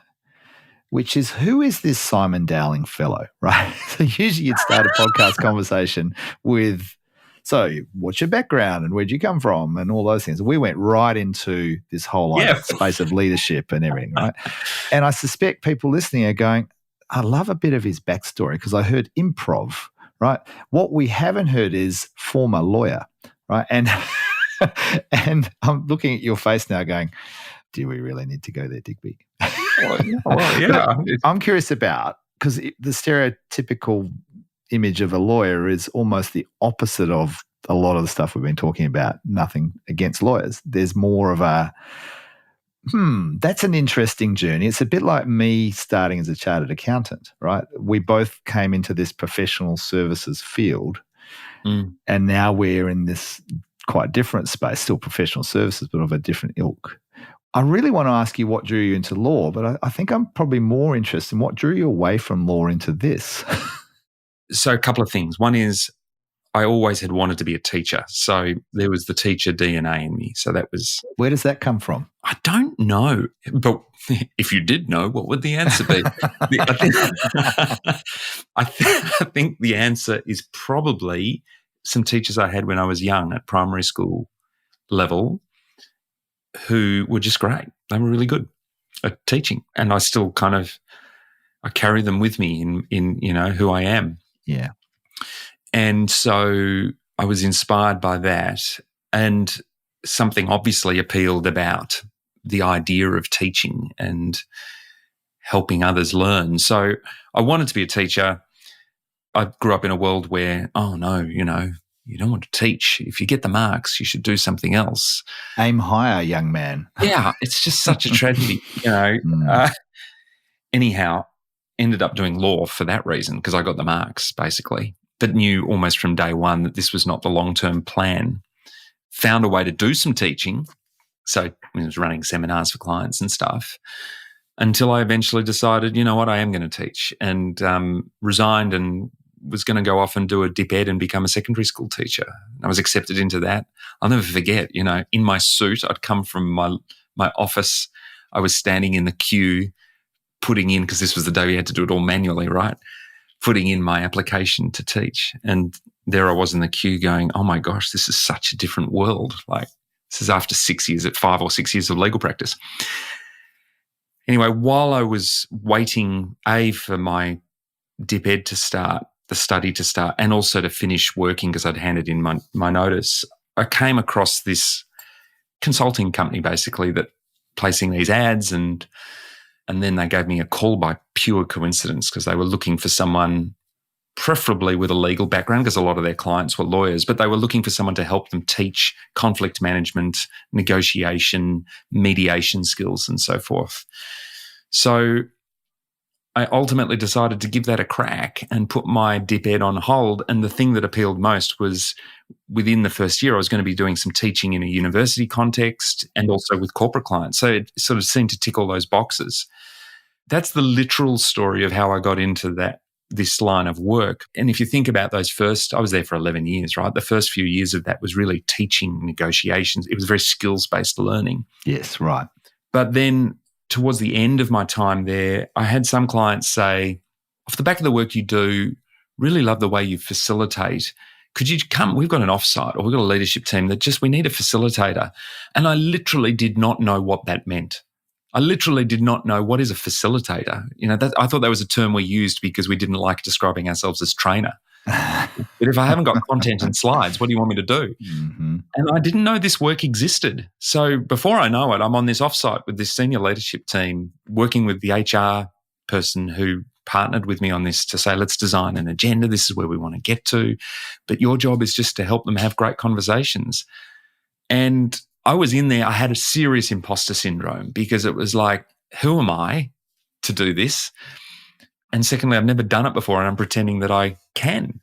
which is, who is this Simon Dowling fellow, right? So usually you'd start a podcast conversation with, so what's your background and where'd you come from and all those things. We went right into this whole space of leadership and everything, right? And I suspect people listening are going, I love a bit of his backstory because I heard improv, right? What we haven't heard is former lawyer, right? And and I'm looking at your face now going, do we really need to go there, Digby? I'm curious about, because the stereotypical image of a lawyer is almost the opposite of a lot of the stuff we've been talking about. Nothing against lawyers. There's more of a, that's an interesting journey. It's a bit like me starting as a chartered accountant, right? We both came into this professional services field and now we're in this quite different space, still professional services, but of a different ilk. I really want to ask you what drew you into law, but I think I'm probably more interested in what drew you away from law into this. So a couple of things. One is I always had wanted to be a teacher. So there was the teacher DNA in me. So that was... Where does that come from? I don't know. But if you did know, what would the answer be? I think the answer is probably some teachers I had when I was young at primary school level who were just great. They were really good at teaching. And I still I carry them with me in who I am. Yeah. And so I was inspired by that, and something obviously appealed about the idea of teaching and helping others learn. So I wanted to be a teacher. I grew up in a world where, you don't want to teach. If you get the marks, you should do something else. Aim higher, young man. Yeah, it's just such a tragedy, Anyhow, ended up doing law for that reason because I got the marks, basically, but knew almost from day one that this was not the long-term plan. Found a way to do some teaching. So I was running seminars for clients and stuff until I eventually decided, you know what, I am going to teach, and resigned and was going to go off and do a dip ed and become a secondary school teacher. I was accepted into that. I'll never forget, in my suit, I'd come from my office. I was standing in the queue putting in, because this was the day we had to do it all manually, right? Putting in my application to teach. And there I was in the queue going, oh my gosh, this is such a different world. Like, this is after 5 or 6 years of legal practice. Anyway, while I was waiting, for my dip ed to start, the study to start and also to finish working because I'd handed in my notice, I came across this consulting company basically that placing these ads and then they gave me a call by pure coincidence because they were looking for someone preferably with a legal background because a lot of their clients were lawyers, but they were looking for someone to help them teach conflict management, negotiation, mediation skills and so forth. So I ultimately decided to give that a crack and put my dip ed on hold. And the thing that appealed most was within the first year, I was going to be doing some teaching in a university context and also with corporate clients. So it sort of seemed to tick all those boxes. That's the literal story of how I got into this line of work. And if you think about those I was there for 11 years, right? The first few years of that was really teaching negotiations. It was very skills-based learning. Yes, right. But then towards the end of my time there, I had some clients say, off the back of the work you do, really love the way you facilitate. Could you come? We've got an offsite or we've got a leadership team we need a facilitator. And I literally did not know what that meant. I literally did not know what is a facilitator. I thought that was a term we used because we didn't like describing ourselves as trainer. But if I haven't got content and slides, what do you want me to do? Mm-hmm. And I didn't know this work existed. So before I know it, I'm on this offsite with this senior leadership team, working with the HR person who partnered with me on this to say, let's design an agenda. This is where we want to get to. But your job is just to help them have great conversations. And I was in there, I had a serious imposter syndrome because it was like, who am I to do this? And secondly, I've never done it before and I'm pretending that I can.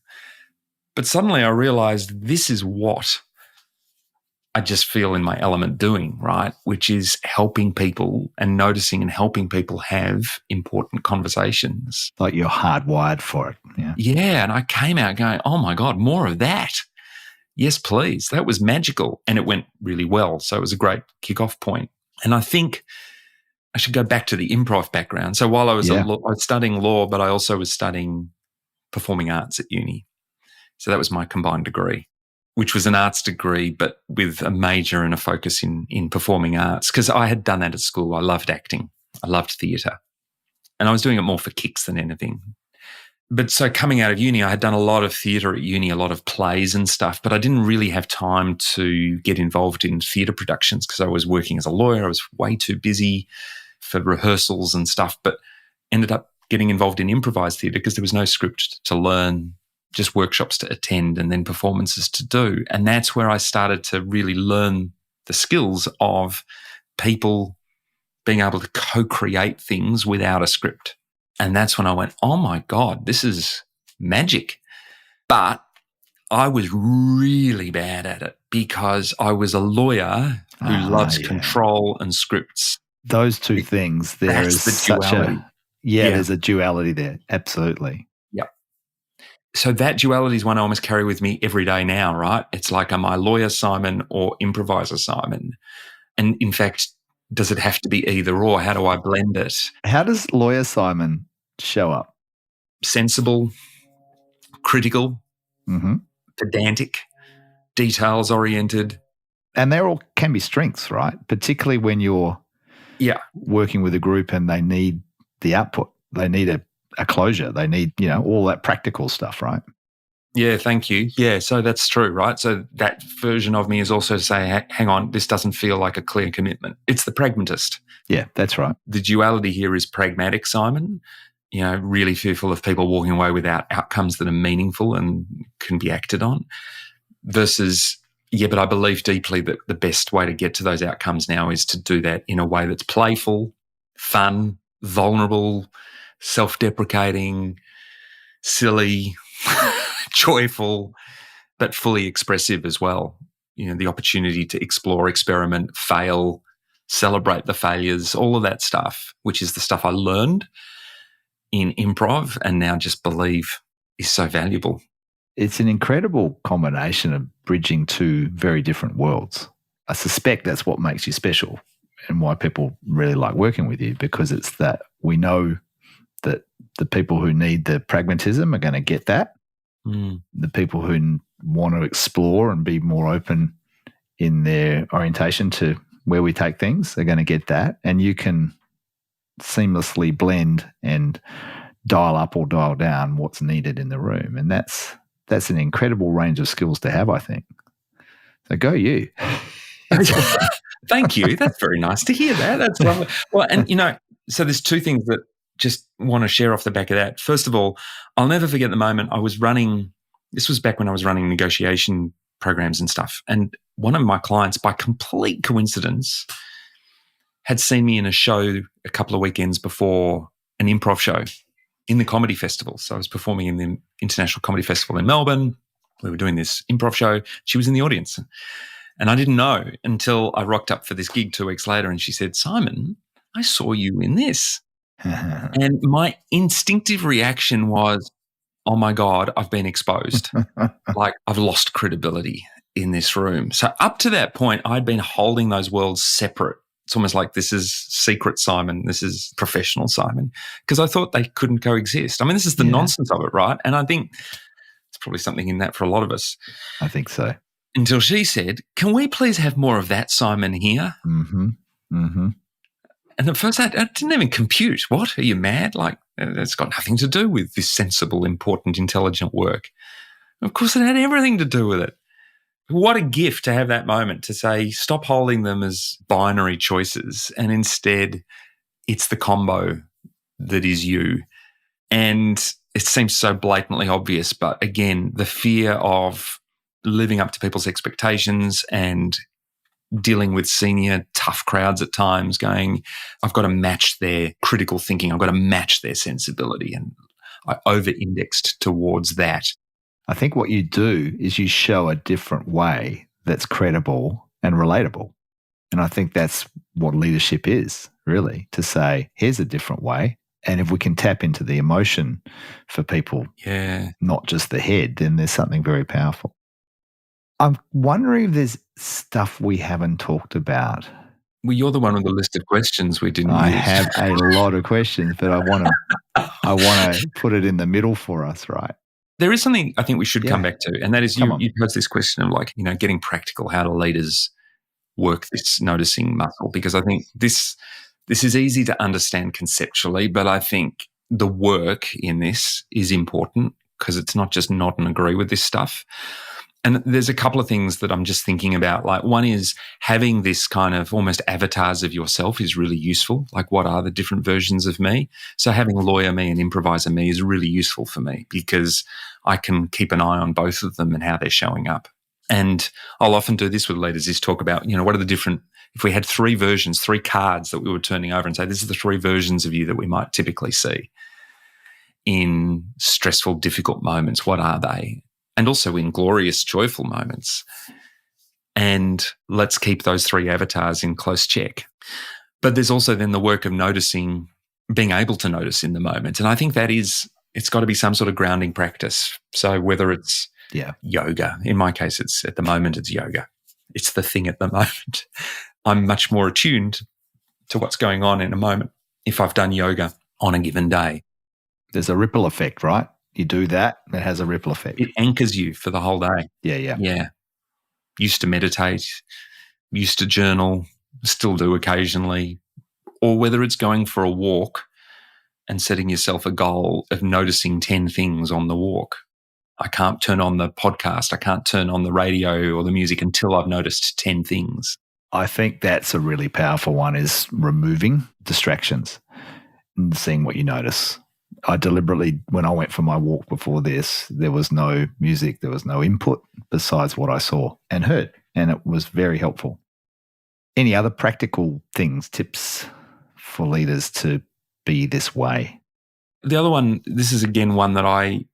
But suddenly I realized this is what I just feel in my element doing, right? Which is helping people and noticing and helping people have important conversations. Like you're hardwired for it. Yeah. Yeah. And I came out going, oh my God, more of that. Yes, please. That was magical. And it went really well. So it was a great kickoff point. And I think I should go back to the improv background. So while I was studying law, but I also was studying performing arts at uni. So that was my combined degree, which was an arts degree, but with a major and a focus in performing arts. Because I had done that at school. I loved acting. I loved theatre. And I was doing it more for kicks than anything. But so coming out of uni, I had done a lot of theatre at uni, a lot of plays and stuff, but I didn't really have time to get involved in theatre productions because I was working as a lawyer. I was way too busy for rehearsals and stuff, but ended up getting involved in improvised theatre because there was no script to learn, just workshops to attend and then performances to do. And that's where I started to really learn the skills of people being able to co-create things without a script. And that's when I went, oh my God, this is magic. But I was really bad at it because I was a lawyer who loves control and scripts. Those two things, there's a duality there. Absolutely. Yeah. So that duality is one I almost carry with me every day now, right? It's like, am I lawyer Simon or improviser Simon? And in fact, does it have to be either or? How do I blend it? How does lawyer Simon show up? Sensible, critical, pedantic, details-oriented. And they all can be strengths, right? Particularly when you're working with a group and they need the output. They need a closure. They need, all that practical stuff, right? Yeah, thank you. Yeah, so that's true, right? So that version of me is also to say, hang on, this doesn't feel like a clear commitment. It's the pragmatist. Yeah, that's right. The duality here is pragmatic, Simon, really fearful of people walking away without outcomes that are meaningful and can be acted on, versus, but I believe deeply that the best way to get to those outcomes now is to do that in a way that's playful, fun, vulnerable, self-deprecating, silly, joyful, but fully expressive as well. The opportunity to explore, experiment, fail, celebrate the failures, all of that stuff, which is the stuff I learned in improv and now just believe is so valuable. It's an incredible combination of bridging two very different worlds. I suspect that's what makes you special and why people really like working with you, because it's that we know that the people who need the pragmatism are going to get that. The people who want to explore and be more open in their orientation to where we take things are going to get that. And you can seamlessly blend and dial up or dial down what's needed in the room. And that's an incredible range of skills to have, I think. So go you. Thank you. That's very nice to hear that. That's lovely. Well, and so there's two things that just want to share off the back of that. First of all, I'll never forget the moment I was running. This was back when I was running negotiation programs and stuff. And one of my clients, by complete coincidence, had seen me in a show a couple of weekends before, an improv show in the comedy festival. So I was performing in the International Comedy Festival in Melbourne. We were doing this improv show. She was in the audience. And I didn't know until I rocked up for this gig 2 weeks later, and she said, "Simon, I saw you in this." And my instinctive reaction was, oh my God, I've been exposed. Like, I've lost credibility in this room. So up to that point, I'd been holding those worlds separate. It's almost like this is secret Simon, this is professional Simon, because I thought they couldn't coexist. I mean, this is the nonsense of it, right? And I think it's probably something in that for a lot of us. I think so. Until she said, "Can we please have more of that Simon here?" Mm-hmm. Mm-hmm. And at first I didn't even compute. What? Are you mad? Like, it's got nothing to do with this sensible, important, intelligent work. Of course, it had everything to do with it. What a gift to have that moment to say, stop holding them as binary choices, and instead it's the combo that is you. And it seems so blatantly obvious, but again, the fear of living up to people's expectations and dealing with senior tough crowds at times, going, I've got to match their critical thinking, I've got to match their sensibility, and I over-indexed towards that. I think what you do is you show a different way that's credible and relatable. And I think that's what leadership is, really, to say, here's a different way. And if we can tap into the emotion for people, not just the head, then there's something very powerful. I'm wondering if there's stuff we haven't talked about. Well, you're the one with the list of questions we didn't I use. have a lot of questions, but I want to put it in the middle for us, right? There is something I think we should come back to, and that is you posed this question of, like, getting practical. How do leaders work this noticing muscle? Because I think this is easy to understand conceptually, but I think the work in this is important, because it's not just nod and agree with this stuff. And there's a couple of things that I'm just thinking about. Like, one is having this kind of almost avatars of yourself is really useful. Like, what are the different versions of me? So having lawyer me and improviser me is really useful for me, because I can keep an eye on both of them and how they're showing up. And I'll often do this with leaders, is talk about, what are the different, if we had 3 versions, 3 cards that we were turning over and say, this is the 3 versions of you that we might typically see in stressful, difficult moments. What are they? And also in glorious, joyful moments. And let's keep those 3 avatars in close check. But there's also then the work of noticing, being able to notice in the moment. And I think it's got to be some sort of grounding practice. So whether it's yoga, in my case, at the moment it's yoga. It's the thing at the moment. I'm much more attuned to what's going on in a moment if I've done yoga on a given day. There's a ripple effect, right? You do that, it has a ripple effect. It anchors you for the whole day. Yeah. Used to meditate, used to journal, still do occasionally. Or whether it's going for a walk and setting yourself a goal of noticing 10 things on the walk. I can't turn on the podcast, I can't turn on the radio or the music until I've noticed 10 things. I think that's a really powerful one, is removing distractions and seeing what you notice. I deliberately, when I went for my walk before this, there was no music, there was no input besides what I saw and heard, and it was very helpful. Any other practical things, tips for leaders to be this way? The other one, this is again one that I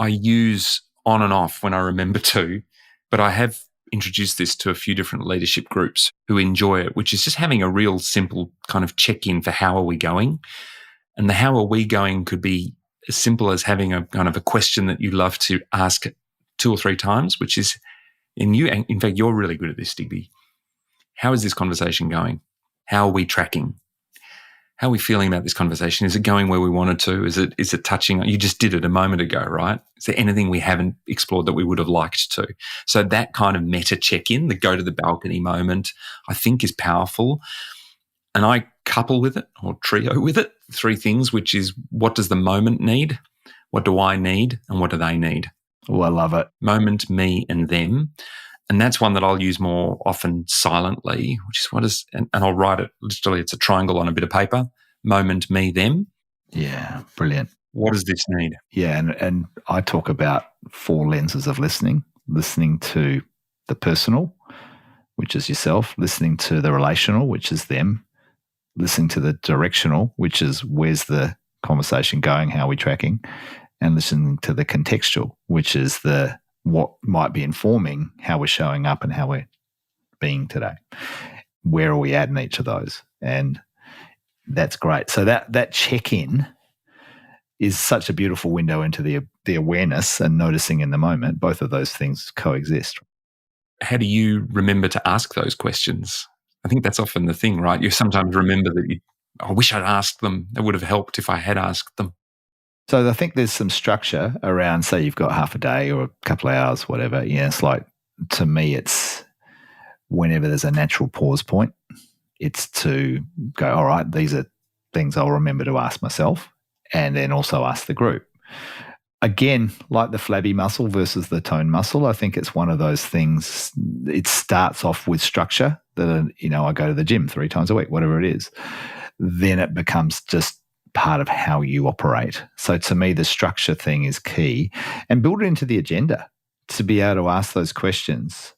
use on and off when I remember to, but I have introduced this to a few different leadership groups who enjoy it, which is just having a real simple kind of check-in for how are we going. And the how are we going could be as simple as having a kind of a question that you love to ask 2 or 3 times, which is, in fact, you're really good at this, Digby. How is this conversation going? How are we tracking? How are we feeling about this conversation? Is it going where we wanted to? Is it touching? You just did it a moment ago, right? Is there anything we haven't explored that we would have liked to? So that kind of meta check-in, the go to the balcony moment, I think is powerful. And I couple with it or trio with it 3 things, which is what does the moment need? What do I need? And what do they need? Oh, I love it. Moment, me, and them. And that's one that I'll use more often silently, which is what is, and I'll write it literally, it's a triangle on a bit of paper. Moment, me, them. Yeah, brilliant. What does this need? Yeah, and I talk about 4 lenses of listening to the personal, which is yourself, listening to the relational, which is them, listening to the directional, which is where's the conversation going, how are we tracking, and listening to the contextual, which is the what might be informing how we're showing up and how we're being today. Where are we at in each of those? And that's great. So that check-in is such a beautiful window into the awareness and noticing in the moment. Both of those things coexist. How do you remember to ask those questions? I think that's often the thing, right? You sometimes remember that I wish I'd asked them. It would have helped if I had asked them. So I think there's some structure around, say you've got half a day or a couple of hours, whatever. Yeah, it's like, to me, it's whenever there's a natural pause point, it's to go, all right, these are things I'll remember to ask myself and then also ask the group. Again, like the flabby muscle versus the tone muscle, I think it's one of those things. It starts off with structure that, I go to the gym 3 times a week, whatever it is. Then it becomes just part of how you operate. So to me, the structure thing is key, and build it into the agenda to be able to ask those questions.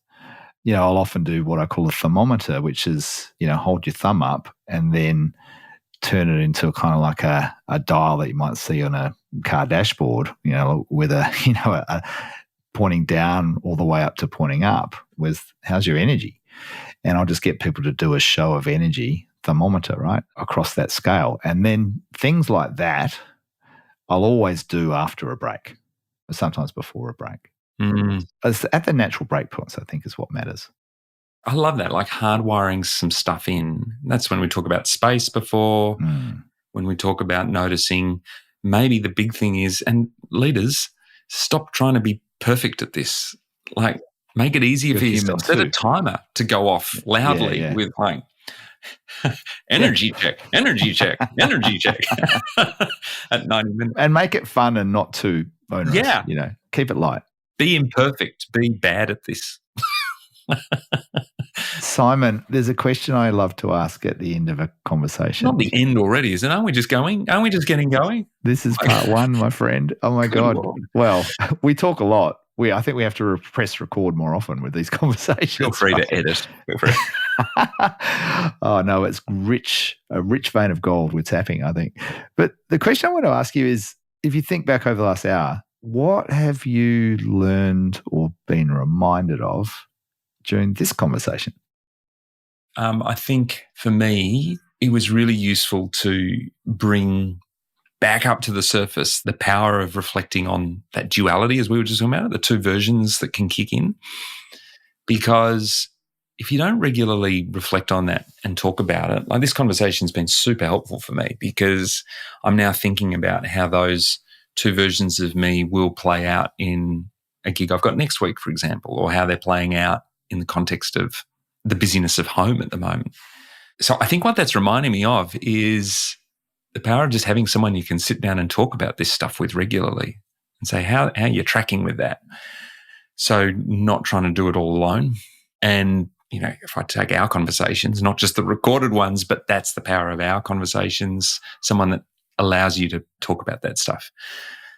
I'll often do what I call a thermometer, which is, hold your thumb up and then turn it into kind of like a dial that you might see on a car dashboard, with a pointing down all the way up to pointing up with how's your energy? And I'll just get people to do a show of energy thermometer, right, across that scale. And then things like that I'll always do after a break, sometimes before a break. It's at the natural break points, I think, is what matters. I love that, like hardwiring some stuff in. That's when we talk about space before, when we talk about noticing. Maybe the big thing is, and leaders, stop trying to be perfect at this. Like, make it easier for yourself. Set a timer to go off loudly with like, energy check at 90 minutes. And make it fun and not too onerous. Yeah. Keep it light. Be imperfect. Be bad at this. Simon, there's a question I love to ask at the end of a conversation. Not the end already, is it? Aren't we just going? Aren't we just getting going? This is part 1, my friend. Oh, my God. Lord. Well, we talk a lot. I think we have to press record more often with these conversations. Feel free to edit. Oh, no, it's a rich vein of gold we're tapping, I think. But the question I want to ask you is, if you think back over the last hour, what have you learned or been reminded of during this conversation? I think for me, it was really useful to bring back up to the surface the power of reflecting on that duality, as we were just talking about, the 2 versions that can kick in. Because if you don't regularly reflect on that and talk about it, like, this conversation's been super helpful for me, because I'm now thinking about how those 2 versions of me will play out in a gig I've got next week, for example, or how they're playing out in the context of the busyness of home at the moment. So I think what that's reminding me of is the power of just having someone you can sit down and talk about this stuff with regularly and say how you're tracking with that. So not trying to do it all alone. And, if I take our conversations, not just the recorded ones, but that's the power of our conversations, someone that allows you to talk about that stuff.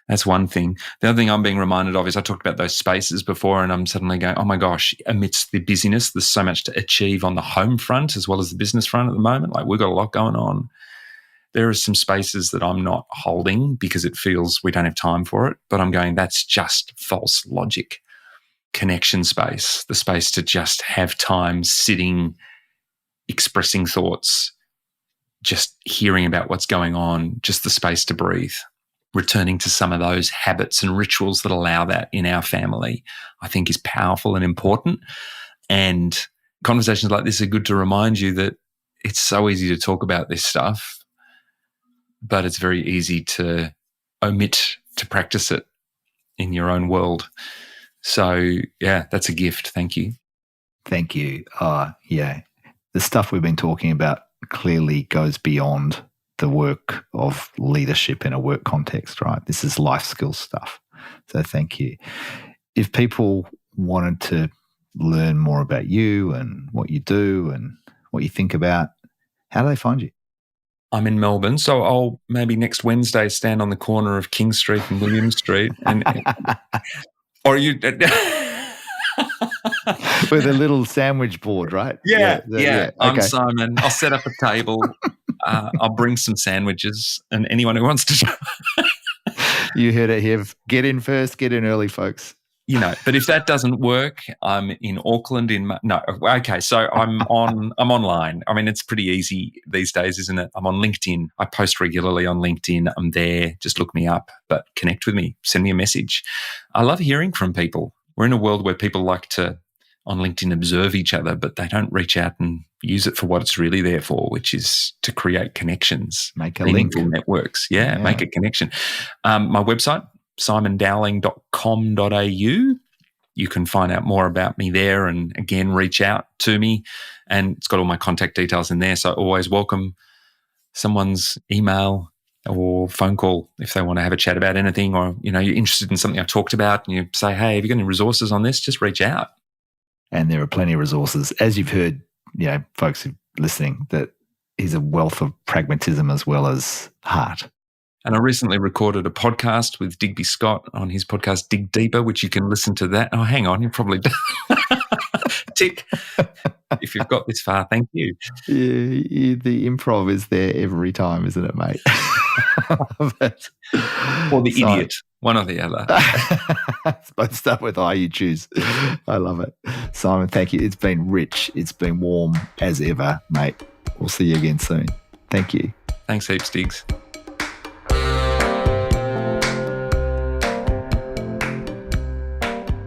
That's one thing. The other thing I'm being reminded of is I talked about those spaces before, and I'm suddenly going, oh my gosh, amidst the busyness, there's so much to achieve on the home front as well as the business front at the moment. Like, we've got a lot going on. There are some spaces that I'm not holding because it feels we don't have time for it, but I'm going, that's just false logic. Connection space, the space to just have time sitting, expressing thoughts, just hearing about what's going on, just the space to breathe. Returning to some of those habits and rituals that allow that in our family, I think, is powerful and important. And conversations like this are good to remind you that it's so easy to talk about this stuff, but it's very easy to omit to practice it in your own world. So, yeah, that's a gift. Thank you. Thank you. Yeah. The stuff we've been talking about clearly goes beyond the work of leadership in a work context, right? This is life skills stuff. So thank you. If people wanted to learn more about you and what you do and what you think about, how do they find you? I'm in Melbourne, so I'll maybe next Wednesday stand on the corner of King Street and William Street, or you with a little sandwich board, right? Yeah. I'm Okay. Simon. I'll set up a table. I'll bring some sandwiches, and anyone who wants to. You heard it here. Get in first. Get in early, folks. But if that doesn't work, I'm in Auckland. So I'm online. I mean, it's pretty easy these days, isn't it? I'm on LinkedIn. I post regularly on LinkedIn. I'm there. Just look me up, but connect with me. Send me a message. I love hearing from people. We're in a world where people like to, on LinkedIn, observe each other, but they don't reach out and use it for what it's really there for, which is to create connections. Make a link. Networks. Yeah, make a connection. My website, simondowling.com.au. You can find out more about me there and, again, reach out to me. And it's got all my contact details in there, so always welcome someone's email or phone call if they want to have a chat about anything, or, you're interested in something I've talked about and you say, hey, have you got any resources on this? Just reach out. And there are plenty of resources. As you've heard, folks listening, that he's a wealth of pragmatism as well as heart. And I recently recorded a podcast with Digby Scott on his podcast, Dig Deeper, which you can listen to that. Oh, hang on, you probably tick. If you've got this far, thank you. Yeah, the improv is there every time, isn't it, mate? Or the idiot, one or the other. Both start with I, you choose. I love it. Simon, thank you. It's been rich. It's been warm as ever, mate. We'll see you again soon. Thank you. Thanks heaps, Diggs.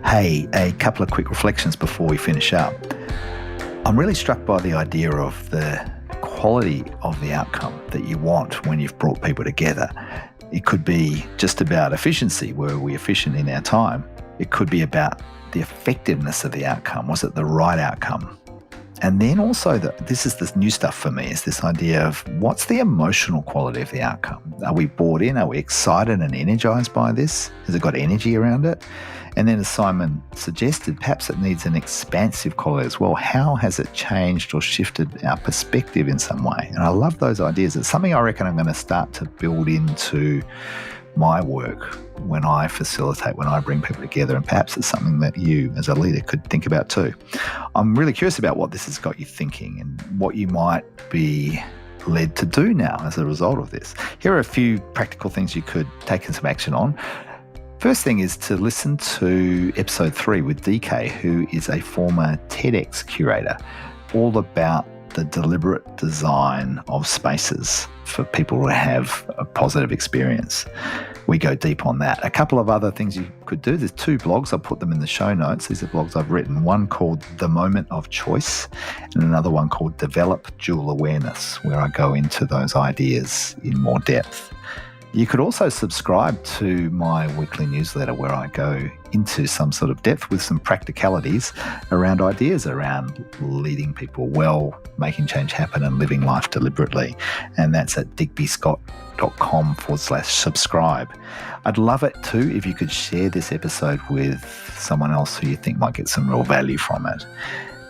Hey, a couple of quick reflections before we finish up. I'm really struck by the idea of the quality of the outcome that you want when you've brought people together. It could be just about efficiency. Were we efficient in our time? It could be about the effectiveness of the outcome. Was it the right outcome? And then also, this is this new stuff for me, is this idea of what's the emotional quality of the outcome? Are we bought in? Are we excited and energized by this? Has it got energy around it? And then, as Simon suggested, perhaps it needs an expansive quality as well. How has it changed or shifted our perspective in some way? And I love those ideas. It's something I reckon I'm going to start to build into my work when I facilitate, when I bring people together, and perhaps it's something that you as a leader could think about too. I'm really curious about what this has got you thinking and what you might be led to do now as a result of this. Here are a few practical things you could take some action on. First thing is to listen to episode 3 with DK, who is a former TEDx curator, all about the deliberate design of spaces for people to have a positive experience. We go deep on that. A couple of other things you could do. There's 2 blogs. I'll put them in the show notes. These are blogs I've written. One called The Moment of Choice and another one called Develop Dual Awareness, where I go into those ideas in more depth. You could also subscribe to my weekly newsletter where I go into some sort of depth with some practicalities around ideas around leading people well, making change happen and living life deliberately. And that's at digbyscott.com/subscribe. I'd love it too if you could share this episode with someone else who you think might get some real value from it.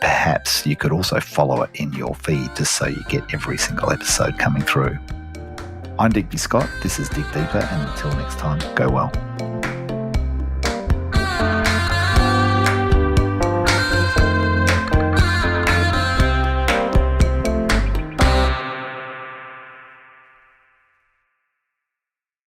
Perhaps you could also follow it in your feed just so you get every single episode coming through. I'm Digby Scott, this is Dig Deeper, and until next time, go well.